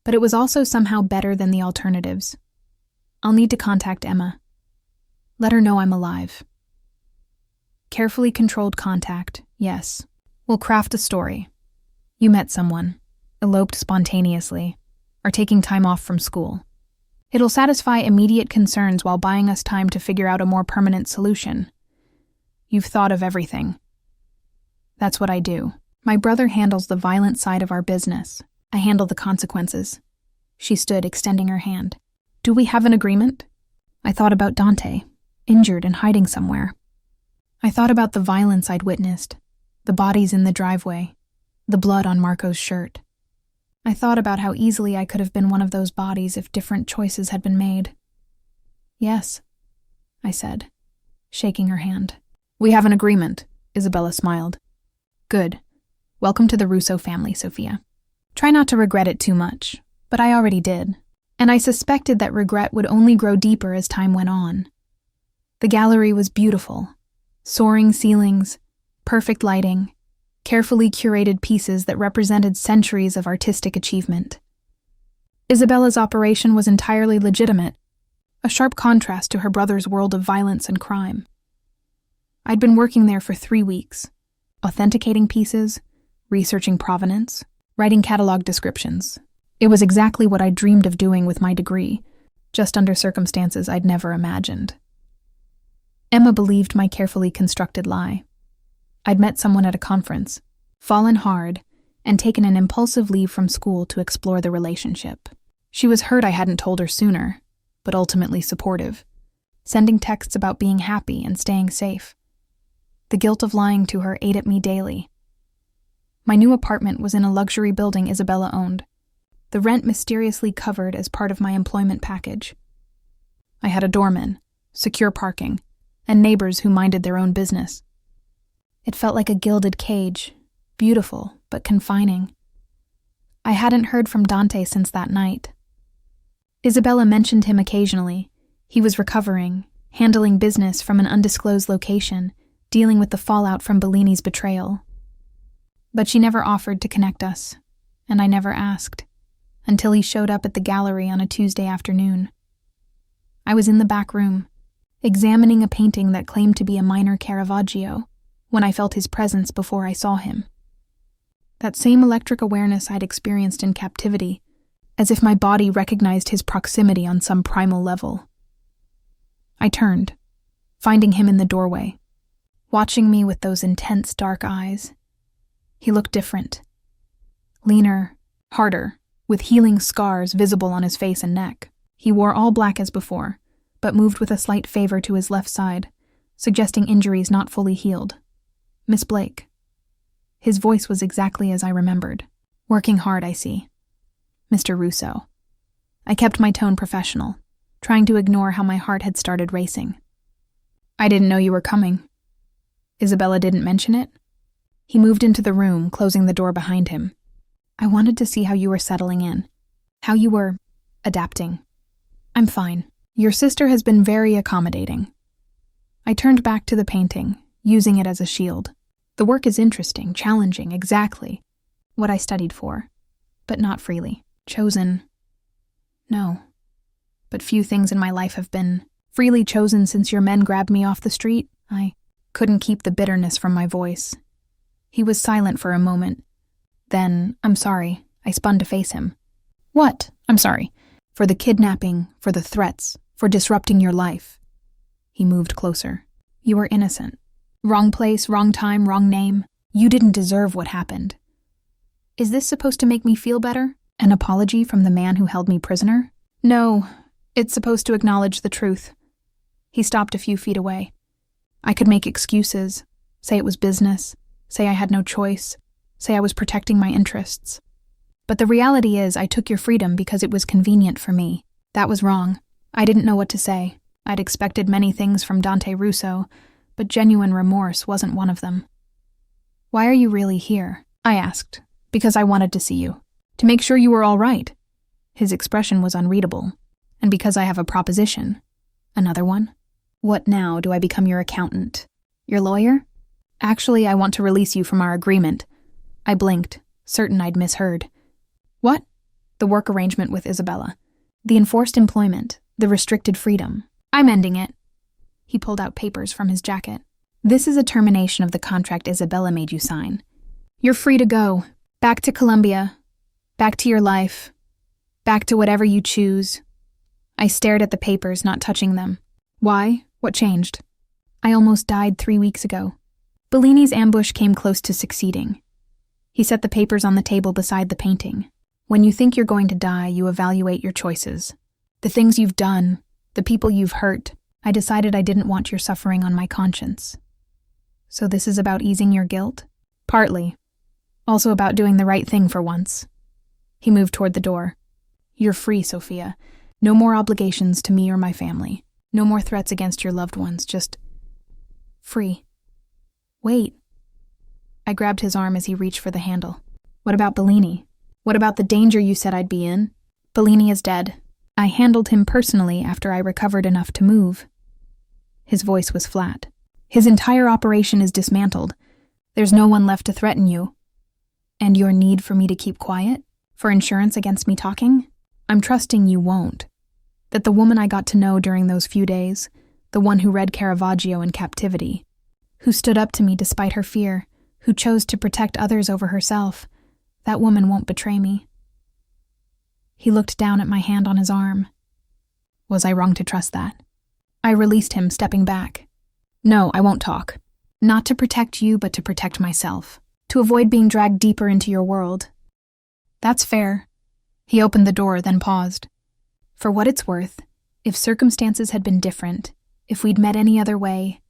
but it was also somehow better than the alternatives. I'll need to contact Emma. Let her know I'm alive. Carefully controlled contact, yes. We'll craft a story. You met someone, eloped spontaneously, are taking time off from school. It'll satisfy immediate concerns while buying us time to figure out a more permanent solution. You've thought of everything. That's what I do. My brother handles the violent side of our business. I handle the consequences. She stood, extending her hand. Do we have an agreement? I thought about Dante, injured and hiding somewhere. I thought about the violence I'd witnessed, the bodies in the driveway, the blood on Marco's shirt. I thought about how easily I could have been one of those bodies if different choices had been made. Yes, I said, shaking her hand. We have an agreement, Isabella smiled. Good. Welcome to the Russo family, Sophia. Try not to regret it too much, but I already did, and I suspected that regret would only grow deeper as time went on. The gallery was beautiful. Soaring ceilings, perfect lighting, carefully curated pieces that represented centuries of artistic achievement. Isabella's operation was entirely legitimate, a sharp contrast to her brother's world of violence and crime. I'd been working there for 3 weeks, authenticating pieces, researching provenance, writing catalog descriptions. It was exactly what I dreamed of doing with my degree, just under circumstances I'd never imagined. Emma believed my carefully constructed lie. I'd met someone at a conference, fallen hard, and taken an impulsive leave from school to explore the relationship. She was hurt I hadn't told her sooner, but ultimately supportive, sending texts about being happy and staying safe. The guilt of lying to her ate at me daily. My new apartment was in a luxury building Isabella owned, the rent mysteriously covered as part of my employment package. I had a doorman, secure parking, and neighbors who minded their own business. It felt like a gilded cage, beautiful but confining. I hadn't heard from Dante since that night. Isabella mentioned him occasionally. He was recovering, handling business from an undisclosed location, dealing with the fallout from Bellini's betrayal. But she never offered to connect us, and I never asked, until he showed up at the gallery on a Tuesday afternoon. I was in the back room, examining a painting that claimed to be a minor Caravaggio, when I felt his presence before I saw him. That same electric awareness I'd experienced in captivity, as if my body recognized his proximity on some primal level. I turned, finding him in the doorway, watching me with those intense dark eyes. He looked different. Leaner, harder, with healing scars visible on his face and neck. He wore all black as before, but moved with a slight favor to his left side, suggesting injuries not fully healed. Miss Blake. His voice was exactly as I remembered. Working hard, I see. Mr. Russo. I kept my tone professional, trying to ignore how my heart had started racing. I didn't know you were coming. Isabella didn't mention it? He moved into the room, closing the door behind him. I wanted to see how you were settling in, how you were adapting. I'm fine. Your sister has been very accommodating. I turned back to the painting, using it as a shield. The work is interesting, challenging, exactly what I studied for, but not freely. Chosen. No. But few things in my life have been freely chosen since your men grabbed me off the street. I couldn't keep the bitterness from my voice. He was silent for a moment. Then, I'm sorry, I spun to face him. What? I'm sorry. For the kidnapping, for the threats, for disrupting your life. He moved closer. You were innocent. Wrong place, wrong time, wrong name. You didn't deserve what happened. Is this supposed to make me feel better? An apology from the man who held me prisoner? No, it's supposed to acknowledge the truth. He stopped a few feet away. I could make excuses, say it was business, say I had no choice, say I was protecting my interests. But the reality is I took your freedom because it was convenient for me. That was wrong. I didn't know what to say. I'd expected many things from Dante Russo, but genuine remorse wasn't one of them. Why are you really here? I asked, because I wanted to see you. To make sure you were all right. His expression was unreadable. And because I have a proposition. Another one? What now? Do I become your accountant? Your lawyer? Actually, I want to release you from our agreement. I blinked, certain I'd misheard. What? The work arrangement with Isabella. The enforced employment, the restricted freedom. I'm ending it. He pulled out papers from his jacket. This is a termination of the contract Isabella made you sign. You're free to go. Back to Colombia. Back to your life. Back to whatever you choose. I stared at the papers, not touching them. Why? What changed? I almost died 3 weeks ago. Bellini's ambush came close to succeeding. He set the papers on the table beside the painting. When you think you're going to die, you evaluate your choices. The things you've done, the people you've hurt. I decided I didn't want your suffering on my conscience. So this is about easing your guilt? Partly. Also about doing the right thing for once. He moved toward the door. You're free, Sophia. No more obligations to me or my family. No more threats against your loved ones, just free. Wait. I grabbed his arm as he reached for the handle. What about Bellini? What about the danger you said I'd be in? Bellini is dead. I handled him personally after I recovered enough to move. His voice was flat. His entire operation is dismantled. There's no one left to threaten you. And your need for me to keep quiet? For insurance against me talking? I'm trusting you won't. That the woman I got to know during those few days, the one who read Caravaggio in captivity, who stood up to me despite her fear, who chose to protect others over herself, that woman won't betray me. He looked down at my hand on his arm. Was I wrong to trust that? I released him, stepping back. No, I won't talk. Not to protect you, but to protect myself. To avoid being dragged deeper into your world. That's fair. He opened the door, then paused. For what it's worth, if circumstances had been different, if we'd met any other way,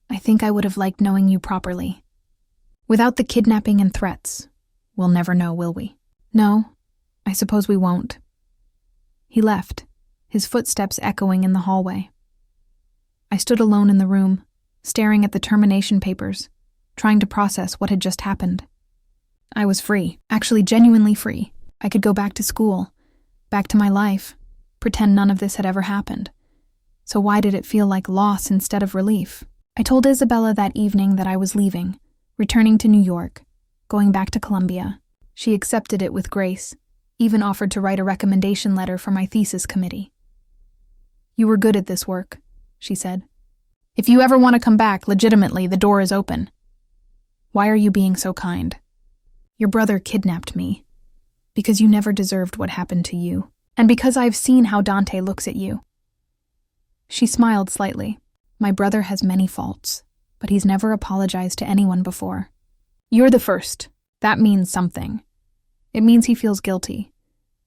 I think I would have liked knowing you properly. Without the kidnapping and threats, we'll never know, will we? No, I suppose we won't. He left, his footsteps echoing in the hallway. I stood alone in the room, staring at the termination papers, trying to process what had just happened. I was free, actually genuinely free. I could go back to school, back to my life, pretend none of this had ever happened. So why did it feel like loss instead of relief? I told Isabella that evening that I was leaving, returning to New York, going back to Colombia. She accepted it with grace, even offered to write a recommendation letter for my thesis committee. You were good at this work, she said. If you ever want to come back, legitimately, the door is open. Why are you being so kind? Your brother kidnapped me, because you never deserved what happened to you, and because I've seen how Dante looks at you. She smiled slightly. My brother has many faults, but he's never apologized to anyone before. You're the first. That means something. It means he feels guilty.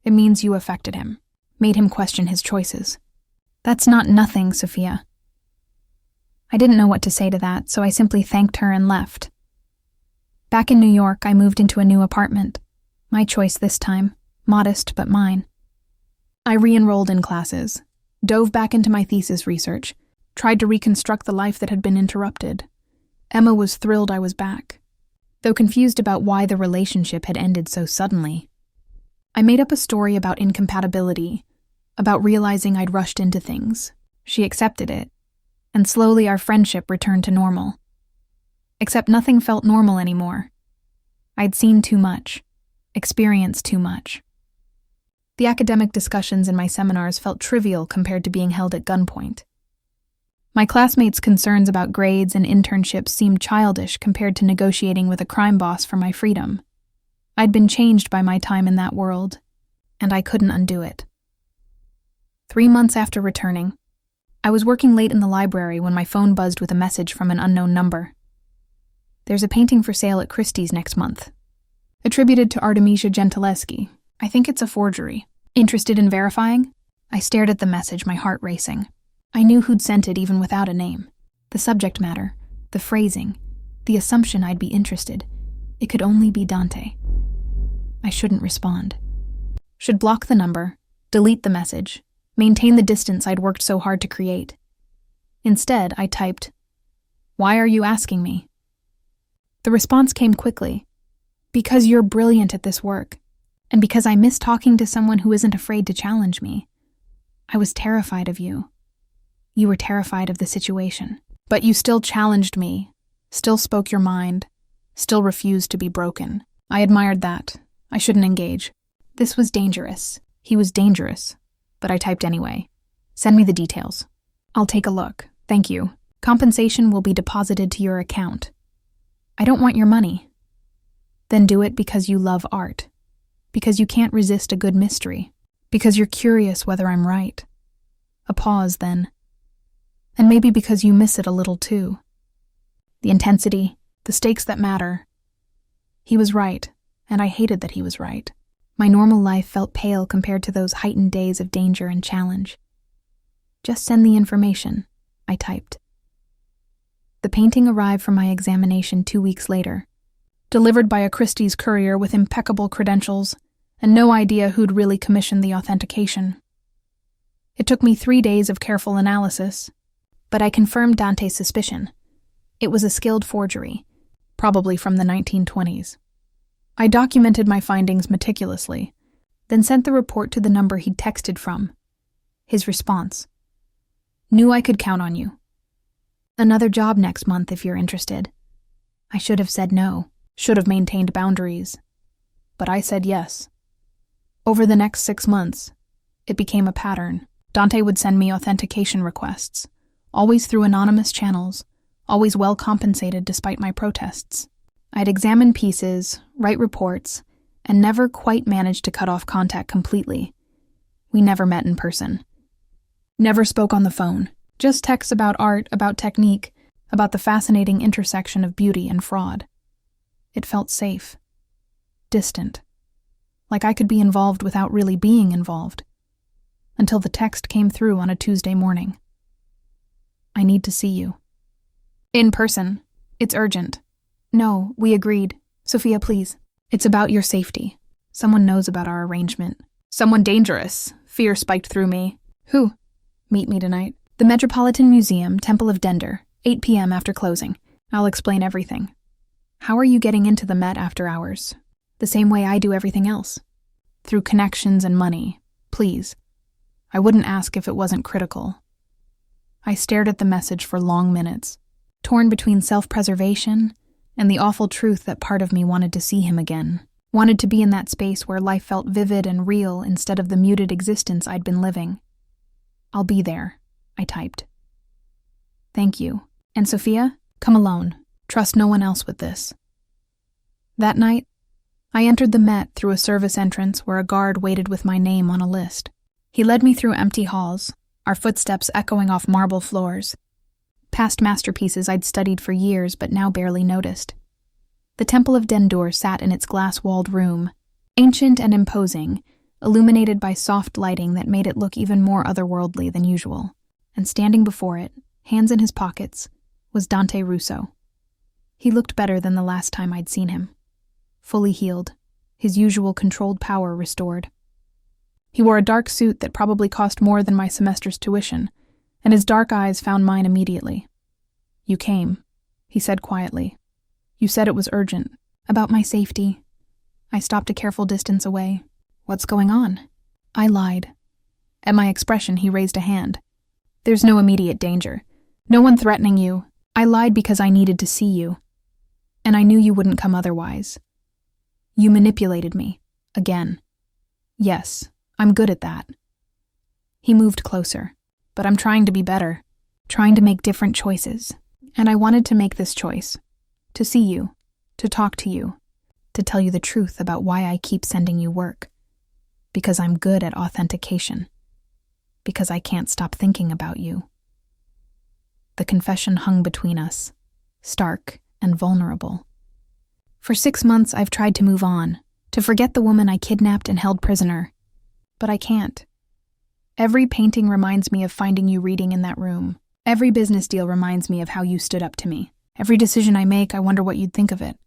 It means you affected him, made him question his choices. That's not nothing, Sophia. I didn't know what to say to that, so I simply thanked her and left. Back in New York, I moved into a new apartment. My choice this time, modest but mine. I re-enrolled in classes, dove back into my thesis research, tried to reconstruct the life that had been interrupted. Emma was thrilled I was back, though confused about why the relationship had ended so suddenly. I made up a story about incompatibility, about realizing I'd rushed into things. She accepted it, and slowly our friendship returned to normal. Except nothing felt normal anymore. I'd seen too much, experienced too much. The academic discussions in my seminars felt trivial compared to being held at gunpoint. My classmates' concerns about grades and internships seemed childish compared to negotiating with a crime boss for my freedom. I'd been changed by my time in that world, and I couldn't undo it. 3 months after returning, I was working late in the library when my phone buzzed with a message from an unknown number. There's a painting for sale at Christie's next month. Attributed to Artemisia Gentileschi. I think it's a forgery. Interested in verifying? I stared at the message, my heart racing. I knew who'd sent it even without a name. The subject matter, the phrasing, the assumption I'd be interested. It could only be Dante. I shouldn't respond. Should block the number, delete the message, maintain the distance I'd worked so hard to create. Instead, I typed, "Why are you asking me?" The response came quickly. Because you're brilliant at this work, and because I miss talking to someone who isn't afraid to challenge me. I was terrified of you. You were terrified of the situation. But you still challenged me, Still spoke your mind. Still refused to be broken. I admired that. I shouldn't engage. This was dangerous. He was dangerous. But I typed anyway. Send me the details. I'll take a look. Thank you. Compensation will be deposited to your account. I don't want your money. Then do it because you love art. Because you can't resist a good mystery. Because you're curious whether I'm right. A pause, then. And maybe because you miss it a little too. The intensity, the stakes that matter. He was right, and I hated that he was right. My normal life felt pale compared to those heightened days of danger and challenge. Just send the information, I typed. The painting arrived from my examination 2 weeks later, delivered by a Christie's courier with impeccable credentials and no idea who'd really commissioned the authentication. It took me 3 days of careful analysis, but I confirmed Dante's suspicion. It was a skilled forgery, probably from the 1920s. I documented my findings meticulously, then sent the report to the number he'd texted from. His response: "Knew I could count on you. Another job next month if you're interested." I should have said no, should have maintained boundaries. But I said yes. Over the next 6 months, it became a pattern. Dante would send me authentication requests, always through anonymous channels, always well compensated despite my protests. I'd examine pieces, write reports, and never quite managed to cut off contact completely. We never met in person. Never spoke on the phone, just texts about art, about technique, about the fascinating intersection of beauty and fraud. It felt safe, distant, like I could be involved without really being involved, until the text came through on a Tuesday morning. "I need to see you." "In person. It's urgent." "No, we agreed. Sophia, please. It's about your safety. Someone knows about our arrangement." "Someone dangerous." Fear spiked through me. "Who?" "Meet me tonight. The Metropolitan Museum, Temple of Dender, 8 p.m. after closing. I'll explain everything." "How are you getting into the Met after hours?" "The same way I do everything else. Through connections and money. Please." I wouldn't ask if it wasn't critical. I stared at the message for long minutes, torn between self-preservation and the awful truth that part of me wanted to see him again, wanted to be in that space where life felt vivid and real instead of the muted existence I'd been living. "I'll be there," I typed. "Thank you. And Sophia, come alone. Trust no one else with this." That night, I entered the Met through a service entrance where a guard waited with my name on a list. He led me through empty halls, our footsteps echoing off marble floors, past masterpieces I'd studied for years but now barely noticed. The Temple of Dendur sat in its glass-walled room, ancient and imposing, illuminated by soft lighting that made it look even more otherworldly than usual. And standing before it, hands in his pockets, was Dante Russo. He looked better than the last time I'd seen him. Fully healed, his usual controlled power restored. He wore a dark suit that probably cost more than my semester's tuition, and his dark eyes found mine immediately. "You came," he said quietly. "You said it was urgent." "About my safety." I stopped a careful distance away. "What's going on?" I lied. At my expression, he raised a hand. "There's no immediate danger. No one threatening you. I lied because I needed to see you. And I knew you wouldn't come otherwise. You manipulated me. Again. Yes, I'm good at that." He moved closer. "But I'm trying to be better. Trying to make different choices. And I wanted to make this choice. To see you. To talk to you. To tell you the truth about why I keep sending you work. Because I'm good at authentication. Because I can't stop thinking about you." The confession hung between us, stark and vulnerable. For 6 months, I've tried to move on, to forget the woman I kidnapped and held prisoner. But I can't. Every painting reminds me of finding you reading in that room. Every business deal reminds me of how you stood up to me. Every decision I make, I wonder what you'd think of it.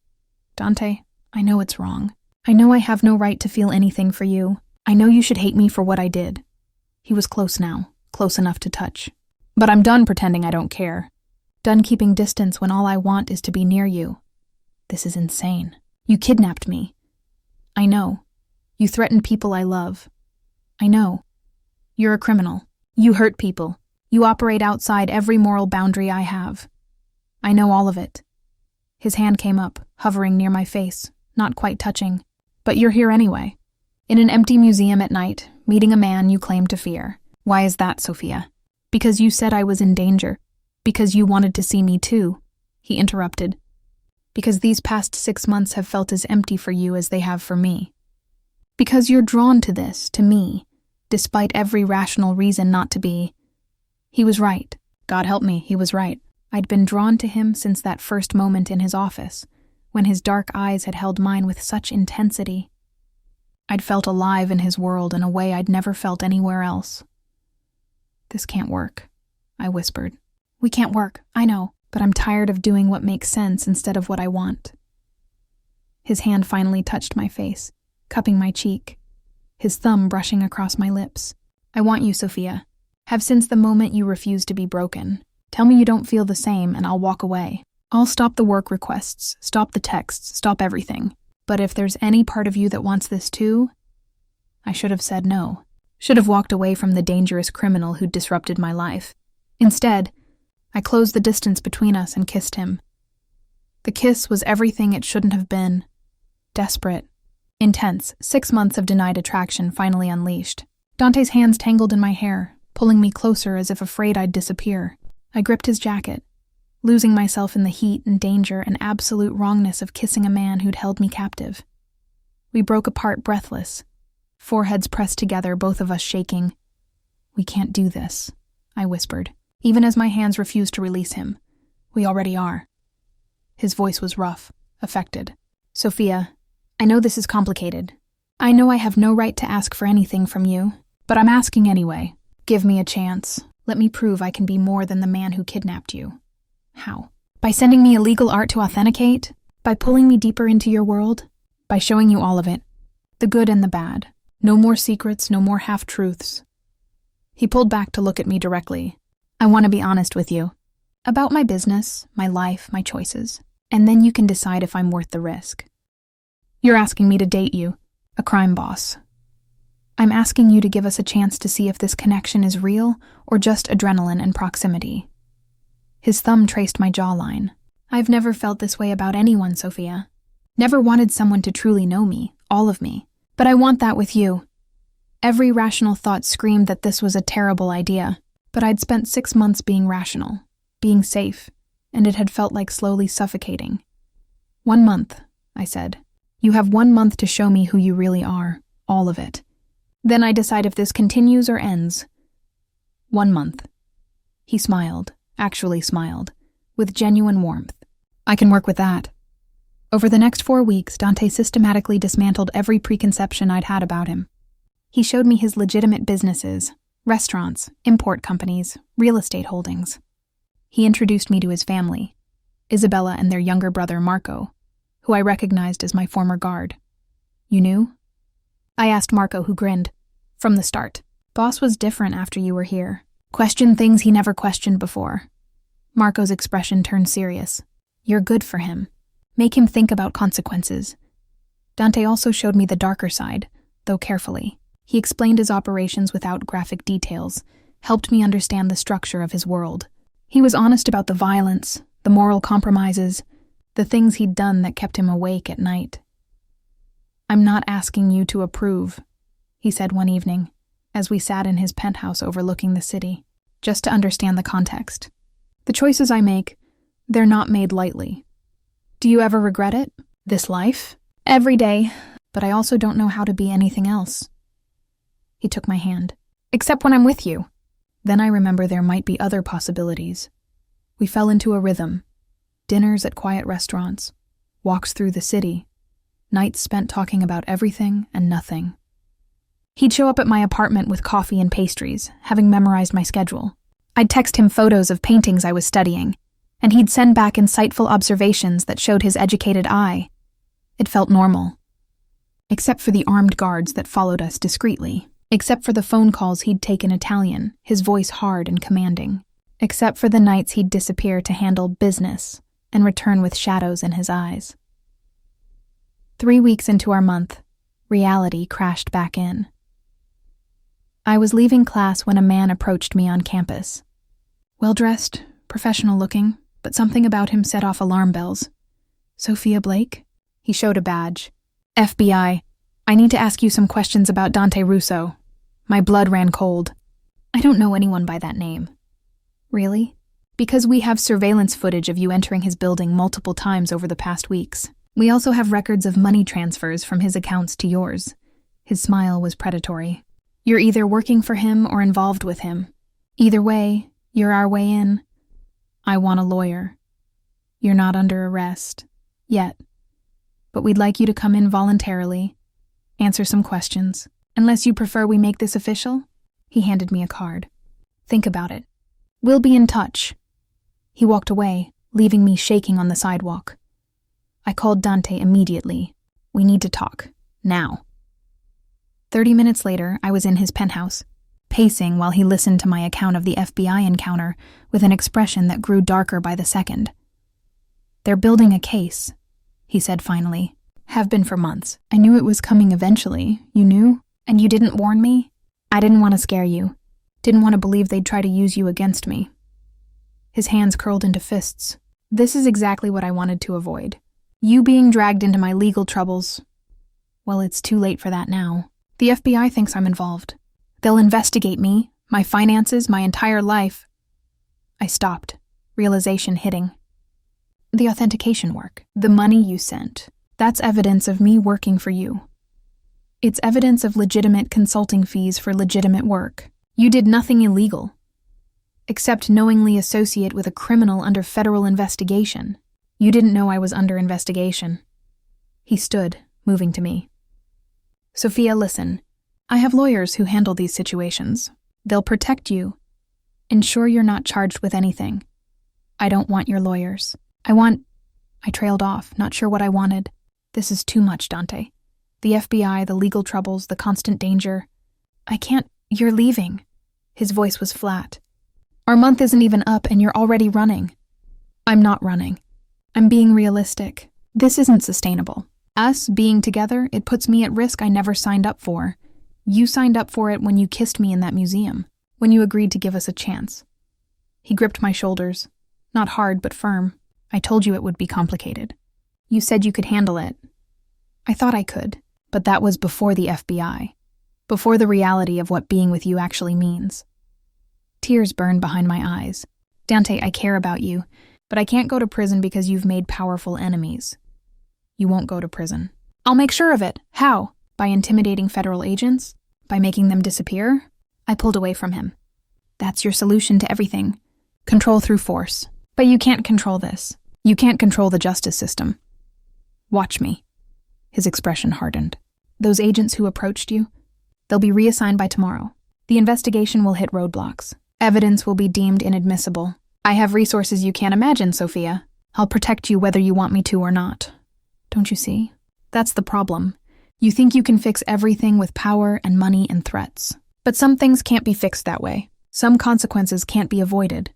Dante, I know it's wrong. I know I have no right to feel anything for you. I know you should hate me for what I did. He was close now, close enough to touch. But I'm done pretending I don't care. Done keeping distance when all I want is to be near you. This is insane. You kidnapped me. I know. You threatened people I love. I know. You're a criminal. You hurt people. You operate outside every moral boundary I have. I know all of it. His hand came up, hovering near my face, not quite touching. But you're here anyway. In an empty museum at night, meeting a man you claim to fear. Why is that, Sophia? Because you said I was in danger. Because you wanted to see me too, he interrupted. Because these past 6 months have felt as empty for you as they have for me. Because you're drawn to this, to me, despite every rational reason not to be. He was right. God help me, he was right. I'd been drawn to him since that first moment in his office, when his dark eyes had held mine with such intensity. I'd felt alive in his world in a way I'd never felt anywhere else. This can't work, I whispered. We can't work, I know, but I'm tired of doing what makes sense instead of what I want. His hand finally touched my face, cupping my cheek, his thumb brushing across my lips. I want you, Sophia. Have since the moment you refused to be broken. Tell me you don't feel the same and I'll walk away. I'll stop the work requests, stop the texts, stop everything. But if there's any part of you that wants this too, I should have said no. Should have walked away from the dangerous criminal who'd disrupted my life. Instead, I closed the distance between us and kissed him. The kiss was everything it shouldn't have been. Desperate. Intense. 6 months of denied attraction finally unleashed. Dante's hands tangled in my hair, pulling me closer as if afraid I'd disappear. I gripped his jacket, losing myself in the heat and danger and absolute wrongness of kissing a man who'd held me captive. We broke apart breathless, foreheads pressed together, both of us shaking. We can't do this, I whispered, even as my hands refused to release him. We already are. His voice was rough, affected. Sophia, I know this is complicated. I know I have no right to ask for anything from you, but I'm asking anyway. Give me a chance. Let me prove I can be more than the man who kidnapped you. How? By sending me illegal art to authenticate? By pulling me deeper into your world? By showing you all of it. The good and the bad. No more secrets, no more half-truths. He pulled back to look at me directly. I want to be honest with you. About my business, my life, my choices. And then you can decide if I'm worth the risk. You're asking me to date you, a crime boss. I'm asking you to give us a chance to see if this connection is real or just adrenaline and proximity. His thumb traced my jawline. I've never felt this way about anyone, Sophia. Never wanted someone to truly know me, all of me. But I want that with you. Every rational thought screamed that this was a terrible idea, but I'd spent 6 months being rational, being safe, and it had felt like slowly suffocating. 1 month, I said. You have 1 month to show me who you really are, all of it. Then I decide if this continues or ends. 1 month. He smiled, actually smiled, with genuine warmth. I can work with that. Over the next 4 weeks, Dante systematically dismantled every preconception I'd had about him. He showed me his legitimate businesses, restaurants, import companies, real estate holdings. He introduced me to his family, Isabella and their younger brother Marco, who I recognized as my former guard. You knew? I asked Marco, who grinned. From the start. Boss was different after you were here. Questioned things he never questioned before. Marco's expression turned serious. You're good for him. Make him think about consequences. Dante also showed me the darker side, though carefully. He explained his operations without graphic details, helped me understand the structure of his world. He was honest about the violence, the moral compromises, the things he'd done that kept him awake at night. I'm not asking you to approve, he said one evening, as we sat in his penthouse overlooking the city, just to understand the context. The choices I make, they're not made lightly. Do you ever regret it? This life? Every day, but I also don't know how to be anything else. He took my hand. Except when I'm with you. Then I remember there might be other possibilities. We fell into a rhythm. Dinners at quiet restaurants, walks through the city, nights spent talking about everything and nothing. He'd show up at my apartment with coffee and pastries, having memorized my schedule. I'd text him photos of paintings I was studying, and he'd send back insightful observations that showed his educated eye. It felt normal. Except for the armed guards that followed us discreetly. Except for the phone calls he'd take in Italian, his voice hard and commanding. Except for the nights he'd disappear to handle business and return with shadows in his eyes. 3 weeks into our month, reality crashed back in. I was leaving class when a man approached me on campus. Well-dressed, professional-looking, but something about him set off alarm bells. Sophia Blake? He showed a badge. FBI. I need to ask you some questions about Dante Russo. My blood ran cold. I don't know anyone by that name. Really? Because we have surveillance footage of you entering his building multiple times over the past weeks. We also have records of money transfers from his accounts to yours. His smile was predatory. You're either working for him or involved with him. Either way, you're our way in. I want a lawyer. You're not under arrest. Yet. But we'd like you to come in voluntarily, answer some questions. Unless you prefer we make this official? He handed me a card. Think about it. We'll be in touch. He walked away, leaving me shaking on the sidewalk. I called Dante immediately. We need to talk. Now. 30 minutes later, I was in his penthouse, pacing while he listened to my account of the FBI encounter with an expression that grew darker by the second. They're building a case, he said finally. Have been for months. I knew it was coming eventually. You knew? And you didn't warn me? I didn't want to scare you. Didn't want to believe they'd try to use you against me. His hands curled into fists. This is exactly what I wanted to avoid. You being dragged into my legal troubles. Well, it's too late for that now. The FBI thinks I'm involved. They'll investigate me, my finances, my entire life. I stopped, realization hitting. The authentication work, the money you sent, that's evidence of me working for you. It's evidence of legitimate consulting fees for legitimate work. You did nothing illegal, except knowingly associate with a criminal under federal investigation. You didn't know I was under investigation. He stood, moving to me. Sophia, listen. I have lawyers who handle these situations. They'll protect you. Ensure you're not charged with anything. I don't want your lawyers. I trailed off, not sure what I wanted. This is too much, Dante. The FBI, the legal troubles, the constant danger. I can't. You're leaving. His voice was flat. Our month isn't even up and you're already running. I'm not running. I'm being realistic. This isn't sustainable. Us being together, it puts me at risk I never signed up for. You signed up for it when you kissed me in that museum, when you agreed to give us a chance. He gripped my shoulders. Not hard, but firm. I told you it would be complicated. You said you could handle it. I thought I could, but that was before the FBI. Before the reality of what being with you actually means. Tears burned behind my eyes. Dante, I care about you, but I can't go to prison because you've made powerful enemies. You won't go to prison. I'll make sure of it. How? By intimidating federal agents? By making them disappear? I pulled away from him. That's your solution to everything. Control through force. But you can't control this. You can't control the justice system. Watch me. His expression hardened. Those agents who approached you, they'll be reassigned by tomorrow. The investigation will hit roadblocks. Evidence will be deemed inadmissible. I have resources you can't imagine, Sophia. I'll protect you whether you want me to or not. Don't you see? That's the problem. You think you can fix everything with power and money and threats. But some things can't be fixed that way. Some consequences can't be avoided.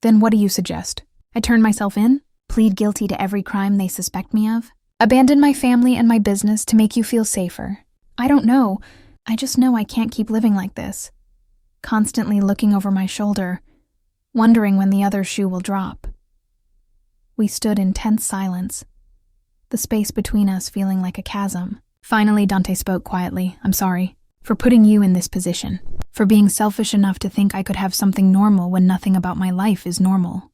Then what do you suggest? I turn myself in? Plead guilty to every crime they suspect me of? Abandon my family and my business to make you feel safer? I don't know. I just know I can't keep living like this. Constantly looking over my shoulder, wondering when the other shoe will drop. We stood in tense silence, the space between us feeling like a chasm. Finally, Dante spoke quietly. I'm sorry for putting you in this position, for being selfish enough to think I could have something normal when nothing about my life is normal.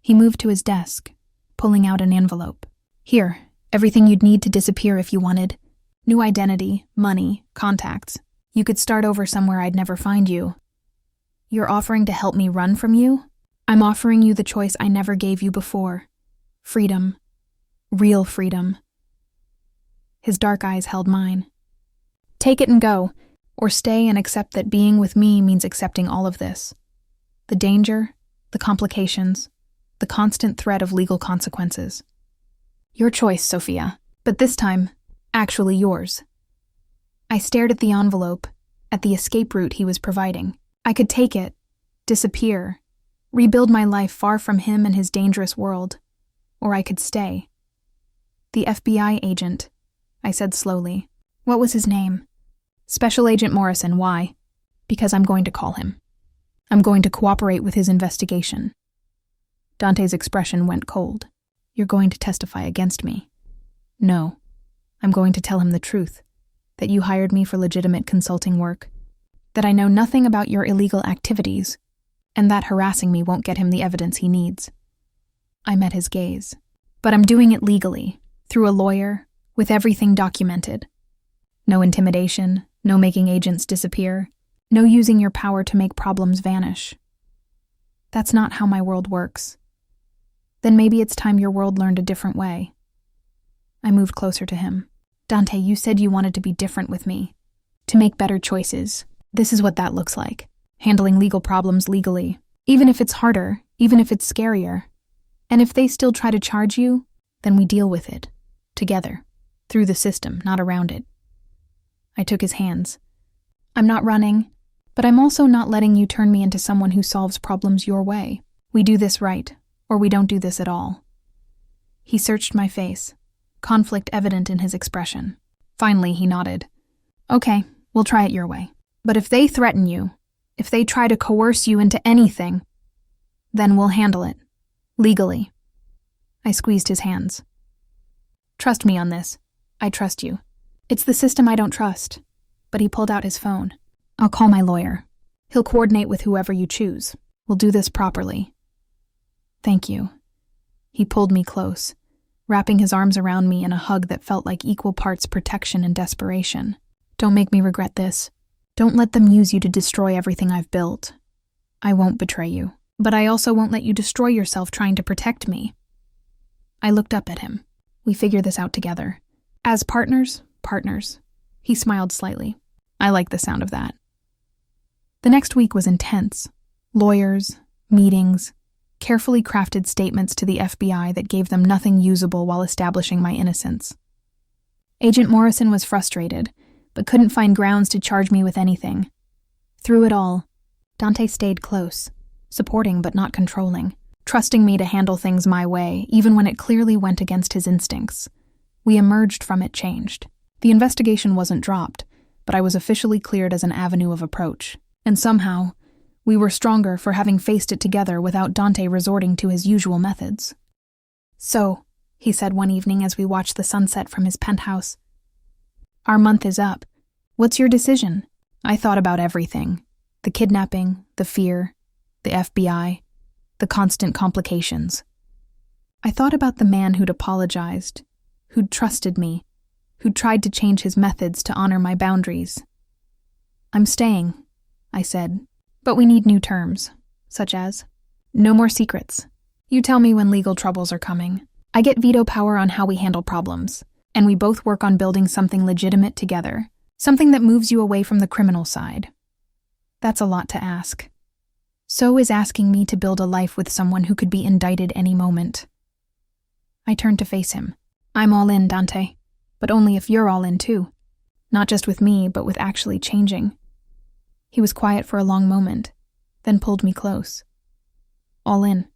He moved to his desk, pulling out an envelope. Here, everything you'd need to disappear if you wanted. New identity, money, contacts. You could start over somewhere I'd never find you. You're offering to help me run from you? I'm offering you the choice I never gave you before. Freedom. Real freedom. His dark eyes held mine. Take it and go, or stay and accept that being with me means accepting all of this. The danger, the complications, the constant threat of legal consequences. Your choice, Sophia, but this time, actually yours. I stared at the envelope, at the escape route he was providing. I could take it, disappear, rebuild my life far from him and his dangerous world, or I could stay. The FBI agent, I said slowly. What was his name? Special Agent Morrison. Why? Because I'm going to call him. I'm going to cooperate with his investigation. Dante's expression went cold. You're going to testify against me. No, I'm going to tell him the truth, that you hired me for legitimate consulting work, that I know nothing about your illegal activities, and that harassing me won't get him the evidence he needs. I met his gaze. But I'm doing it legally, through a lawyer, with everything documented. No intimidation, no making agents disappear, no using your power to make problems vanish. That's not how my world works. Then maybe it's time your world learned a different way. I moved closer to him. Dante, you said you wanted to be different with me, to make better choices. This is what that looks like. Handling legal problems legally, even if it's harder, even if it's scarier. And if they still try to charge you, then we deal with it, together, through the system, not around it. I took his hands. I'm not running, but I'm also not letting you turn me into someone who solves problems your way. We do this right, or we don't do this at all. He searched my face, conflict evident in his expression. Finally, he nodded. Okay, we'll try it your way. But if they threaten you, if they try to coerce you into anything, then we'll handle it. Legally. I squeezed his hands. Trust me on this. I trust you. It's the system I don't trust. But he pulled out his phone. I'll call my lawyer. He'll coordinate with whoever you choose. We'll do this properly. Thank you. He pulled me close, wrapping his arms around me in a hug that felt like equal parts protection and desperation. Don't make me regret this. Don't let them use you to destroy everything I've built. I won't betray you. But I also won't let you destroy yourself trying to protect me. I looked up at him. We figure this out together. As partners, partners. He smiled slightly. I like the sound of that. The next week was intense. Lawyers, meetings, carefully crafted statements to the FBI that gave them nothing usable while establishing my innocence. Agent Morrison was frustrated, but couldn't find grounds to charge me with anything. Through it all, Dante stayed close. Supporting but not controlling, trusting me to handle things my way, even when it clearly went against his instincts. We emerged from it changed. The investigation wasn't dropped, but I was officially cleared as an avenue of approach. And somehow, we were stronger for having faced it together without Dante resorting to his usual methods. So, he said one evening as we watched the sunset from his penthouse, our month is up. What's your decision? I thought about everything. The kidnapping, the fear, the FBI, the constant complications. I thought about the man who'd apologized, who'd trusted me, who'd tried to change his methods to honor my boundaries. I'm staying, I said, but we need new terms, such as, no more secrets. You tell me when legal troubles are coming. I get veto power on how we handle problems, and we both work on building something legitimate together, something that moves you away from the criminal side. That's a lot to ask. So is asking me to build a life with someone who could be indicted any moment. I turned to face him. I'm all in, Dante, but only if you're all in too. Not just with me, but with actually changing. He was quiet for a long moment, then pulled me close. All in.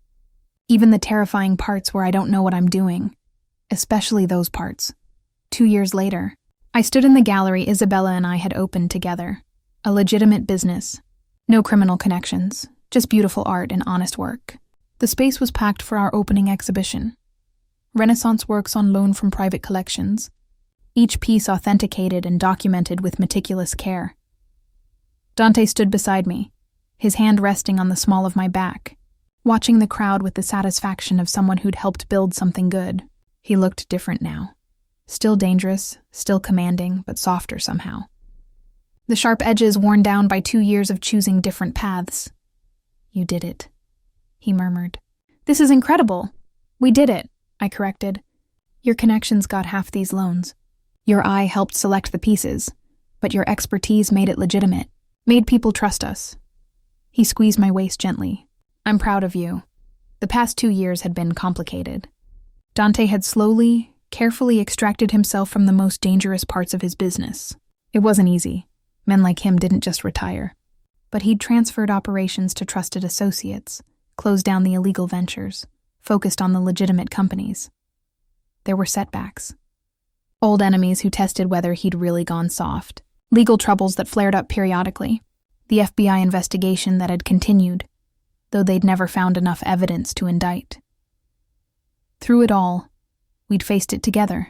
Even the terrifying parts where I don't know what I'm doing. Especially those parts. 2 years later, I stood in the gallery Isabella and I had opened together. A legitimate business. No criminal connections. Just beautiful art and honest work. The space was packed for our opening exhibition. Renaissance works on loan from private collections. Each piece authenticated and documented with meticulous care. Dante stood beside me, his hand resting on the small of my back, watching the crowd with the satisfaction of someone who'd helped build something good. He looked different now. Still dangerous, still commanding, but softer somehow. The sharp edges worn down by 2 years of choosing different paths. You did it, he murmured. This is incredible. We did it, I corrected. Your connections got half these loans. Your eye helped select the pieces, but your expertise made it legitimate, made people trust us. He squeezed my waist gently. I'm proud of you. The past 2 years had been complicated. Dante had slowly, carefully extracted himself from the most dangerous parts of his business. It wasn't easy. Men like him didn't just retire. But he'd transferred operations to trusted associates, closed down the illegal ventures, focused on the legitimate companies. There were setbacks. Old enemies who tested whether he'd really gone soft. Legal troubles that flared up periodically. The FBI investigation that had continued, though they'd never found enough evidence to indict. Through it all, we'd faced it together.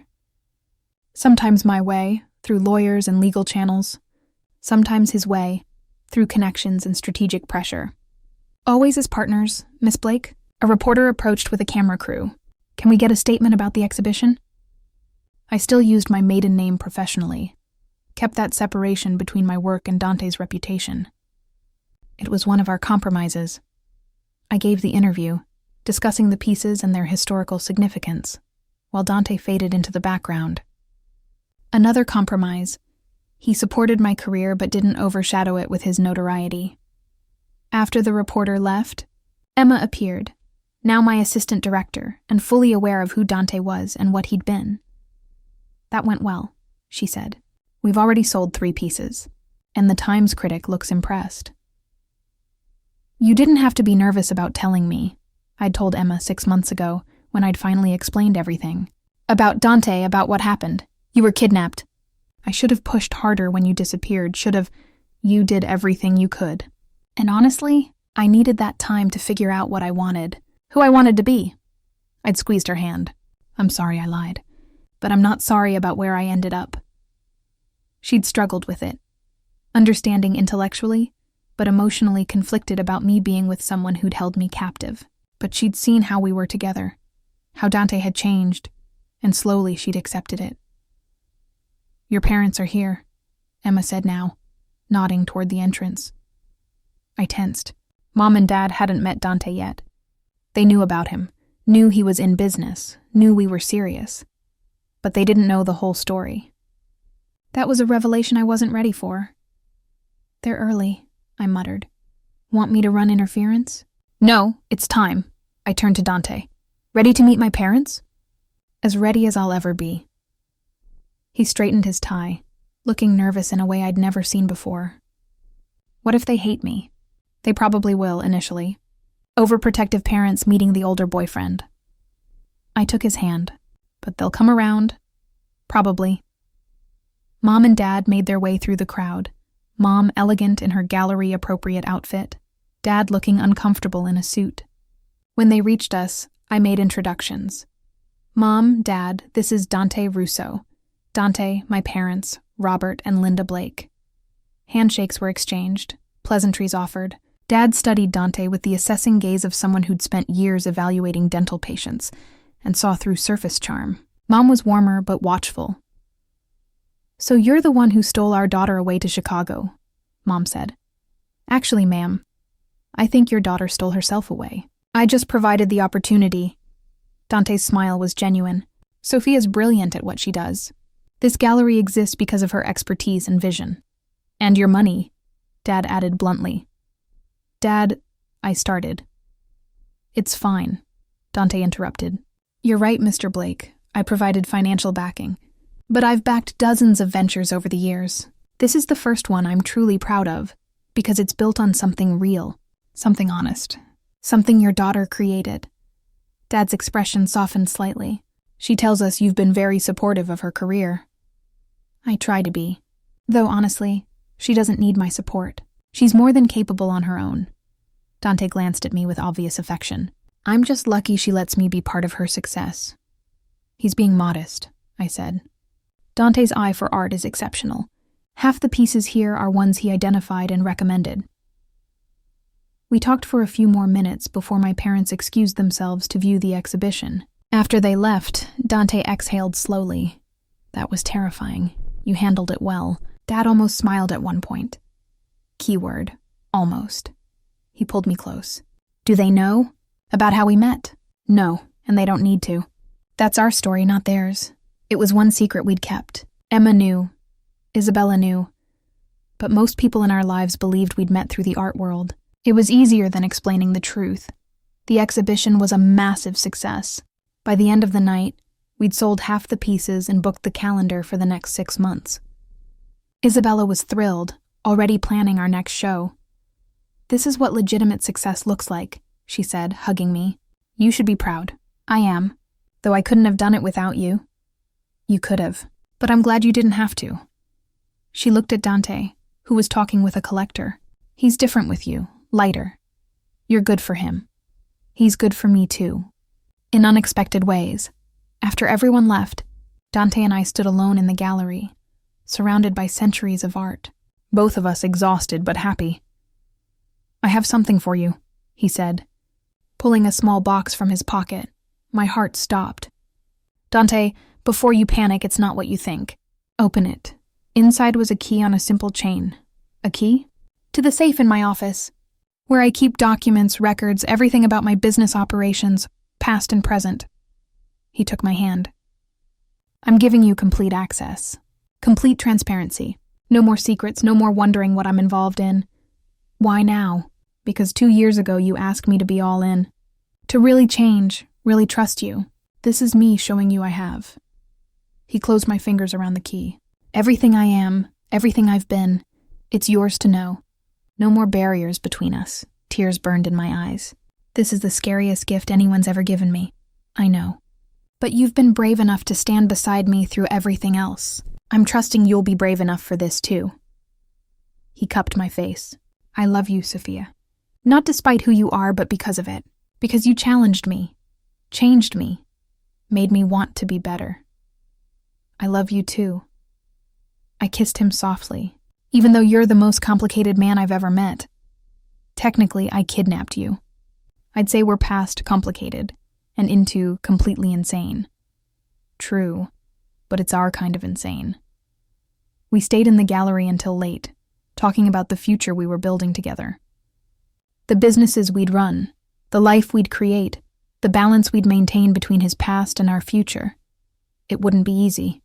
Sometimes my way, through lawyers and legal channels. Sometimes his way, through connections and strategic pressure. Always as partners, Miss Blake. A reporter approached with a camera crew. Can we get a statement about the exhibition? I still used my maiden name professionally, kept that separation between my work and Dante's reputation. It was one of our compromises. I gave the interview, discussing the pieces and their historical significance, while Dante faded into the background. Another compromise. He supported my career but didn't overshadow it with his notoriety. After the reporter left, Emma appeared, now my assistant director and fully aware of who Dante was and what he'd been. That went well, she said. We've already sold 3 pieces, and the Times critic looks impressed. You didn't have to be nervous about telling me, I'd told Emma 6 months ago when I'd finally explained everything. About Dante, about what happened. You were kidnapped. I should have pushed harder when you disappeared, You did everything you could. And honestly, I needed that time to figure out what I wanted, who I wanted to be. I'd squeezed her hand. I'm sorry I lied, but I'm not sorry about where I ended up. She'd struggled with it, understanding intellectually, but emotionally conflicted about me being with someone who'd held me captive. But she'd seen how we were together, how Dante had changed, and slowly she'd accepted it. Your parents are here, Emma said now, nodding toward the entrance. I tensed. Mom and Dad hadn't met Dante yet. They knew about him, knew he was in business, knew we were serious. But they didn't know the whole story. That was a revelation I wasn't ready for. They're early, I muttered. Want me to run interference? No, it's time. I turned to Dante. Ready to meet my parents? As ready as I'll ever be. He straightened his tie, looking nervous in a way I'd never seen before. What if they hate me? They probably will, initially. Overprotective parents meeting the older boyfriend. I took his hand, but they'll come around. Probably. Mom and Dad made their way through the crowd, Mom elegant in her gallery-appropriate outfit, Dad looking uncomfortable in a suit. When they reached us, I made introductions. Mom, Dad, this is Dante Russo. Dante, my parents, Robert and Linda Blake. Handshakes were exchanged, pleasantries offered. Dad studied Dante with the assessing gaze of someone who'd spent years evaluating dental patients and saw through surface charm. Mom was warmer but watchful. So you're the one who stole our daughter away to Chicago, Mom said. Actually, ma'am, I think your daughter stole herself away. I just provided the opportunity. Dante's smile was genuine. Sophia's brilliant at what she does. This gallery exists because of her expertise and vision. And your money, Dad added bluntly. Dad, I started. It's fine, Dante interrupted. You're right, Mr. Blake. I provided financial backing. But I've backed dozens of ventures over the years. This is the first one I'm truly proud of, because it's built on something real, something honest, something your daughter created. Dad's expression softened slightly. She tells us you've been very supportive of her career. I try to be. Though honestly, she doesn't need my support. She's more than capable on her own. Dante glanced at me with obvious affection. I'm just lucky she lets me be part of her success. He's being modest, I said. Dante's eye for art is exceptional. Half the pieces here are ones he identified and recommended. We talked for a few more minutes before my parents excused themselves to view the exhibition. After they left, Dante exhaled slowly. That was terrifying. You handled it well. Dad almost smiled at one point. Keyword, almost. He pulled me close. Do they know? About how we met? No, and they don't need to. That's our story, not theirs. It was one secret we'd kept. Emma knew. Isabella knew. But most people in our lives believed we'd met through the art world. It was easier than explaining the truth. The exhibition was a massive success. By the end of the night, we'd sold half the pieces and booked the calendar for the next 6 months. Isabella was thrilled, already planning our next show. This is what legitimate success looks like, she said, hugging me. You should be proud. I am. Though I couldn't have done it without you. You could have, but I'm glad you didn't have to. She looked at Dante, who was talking with a collector. He's different with you, lighter. You're good for him. He's good for me too. in unexpected ways. After everyone left, Dante and I stood alone in the gallery, surrounded by centuries of art, both of us exhausted but happy. "I have something for you," he said, pulling a small box from his pocket. My heart stopped. "Dante, before you panic, it's not what you think. Open it." Inside was a key on a simple chain. A key? To the safe in my office, where I keep documents, records, everything about my business operations, past and present. He took my hand. "I'm giving you complete access. Complete transparency. No more secrets, no more wondering what I'm involved in. Why now? Because 2 years ago you asked me to be all in. To really change, really trust you. This is me showing you I have." He closed my fingers around the key. "Everything I am, everything I've been, it's yours to know. No more barriers between us." Tears burned in my eyes. "This is the scariest gift anyone's ever given me. I know. But you've been brave enough to stand beside me through everything else. I'm trusting you'll be brave enough for this too." He cupped my face. "I love you, Sophia. Not despite who you are, but because of it. Because you challenged me, changed me, made me want to be better. I love you too." I kissed him softly. "Even though you're the most complicated man I've ever met. Technically, I kidnapped you. I'd say we're past complicated and into completely insane. True, but it's our kind of insane." We stayed in the gallery until late, talking about the future we were building together. The businesses we'd run, the life we'd create, the balance we'd maintain between his past and our future. It wouldn't be easy.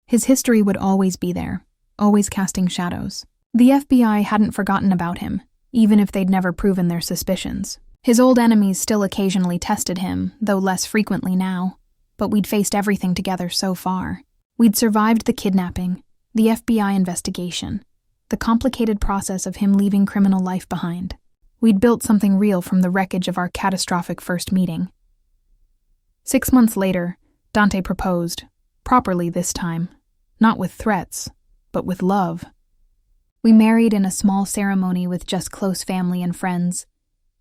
His history would always be there, always casting shadows. The FBI hadn't forgotten about him, even if they'd never proven their suspicions. His old enemies still occasionally tested him, though less frequently now. But we'd faced everything together so far. We'd survived the kidnapping, the FBI investigation, the complicated process of him leaving criminal life behind. We'd built something real from the wreckage of our catastrophic first meeting. 6 months later, Dante proposed, properly this time, not with threats, but with love. We married in a small ceremony with just close family and friends,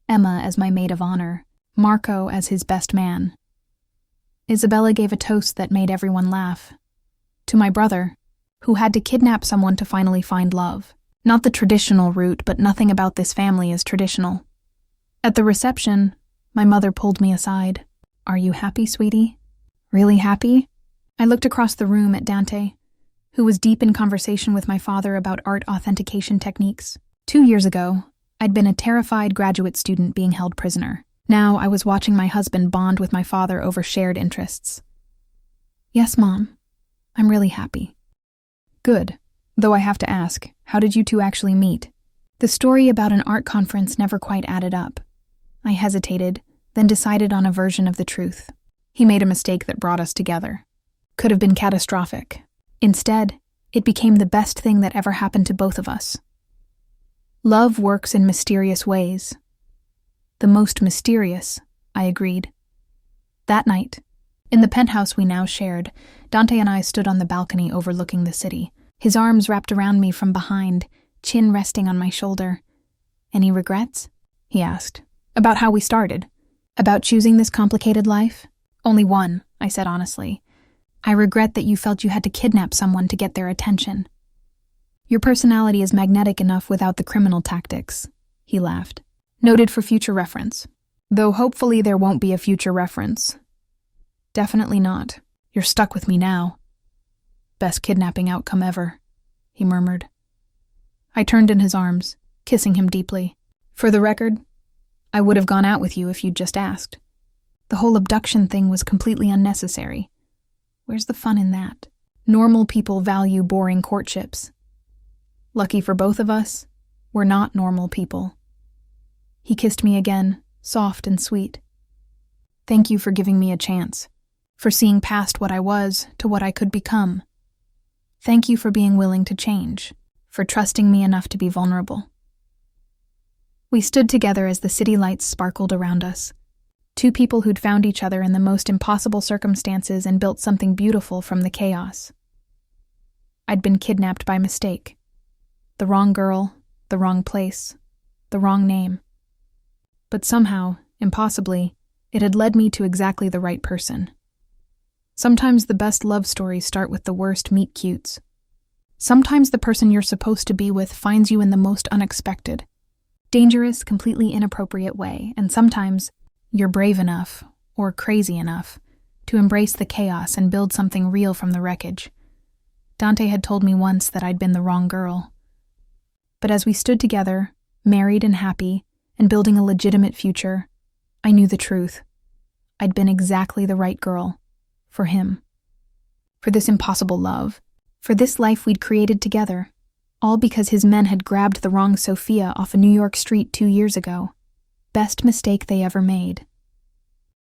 Emma as my maid of honor, Marco as his best man. Isabella gave a toast that made everyone laugh. To my brother, who had to kidnap someone to finally find love. Not the traditional route, but nothing about this family is traditional. At the reception, my mother pulled me aside. "Are you happy, sweetie? Really happy?" I looked across the room at Dante, who was deep in conversation with my father about art authentication techniques. 2 years ago, I'd been a terrified graduate student being held prisoner. Now I was watching my husband bond with my father over shared interests. "Yes, Mom. I'm really happy." "Good. Though I have to ask, how did you two actually meet?" The story about an art conference never quite added up. I hesitated, then decided on a version of the truth. He made a mistake that brought us together. Could have been catastrophic. Instead, it became the best thing that ever happened to both of us. Love works in mysterious ways. The most mysterious, I agreed. That night, in the penthouse we now shared, Dante and I stood on the balcony overlooking the city, his arms wrapped around me from behind, chin resting on my shoulder. "Any regrets?" he asked. "About how we started? About choosing this complicated life?" "Only one," I said honestly. "I regret that you felt you had to kidnap someone to get their attention. Your personality is magnetic enough without the criminal tactics," he laughed. "Noted for future reference. Though hopefully there won't be a future reference." "Definitely not. You're stuck with me now." "Best kidnapping outcome ever," he murmured. I turned in his arms, kissing him deeply. "For the record, I would have gone out with you if you'd just asked. The whole abduction thing was completely unnecessary. Where's the fun in that? Normal people value boring courtships. Lucky for both of us, we're not normal people." He kissed me again, soft and sweet. "Thank you for giving me a chance, for seeing past what I was to what I could become. Thank you for being willing to change, for trusting me enough to be vulnerable." We stood together as the city lights sparkled around us. Two people who'd found each other in the most impossible circumstances and built something beautiful from the chaos. I'd been kidnapped by mistake. The wrong girl, the wrong place, the wrong name. But somehow, impossibly, It had led me to exactly the right person. Sometimes the best love stories start with the worst meet-cutes. Sometimes the person you're supposed to be with finds you in the most unexpected, dangerous, completely inappropriate way, and sometimes you're brave enough, or crazy enough, to embrace the chaos and build something real from the wreckage. Dante had told me once that I'd been the wrong girl. But as we stood together, married and happy, and building a legitimate future, I knew the truth. I'd been exactly the right girl. For him. For this impossible love. For this life we'd created together. All because his men had grabbed the wrong Sophia off a New York street 2 years ago. Best mistake they ever made.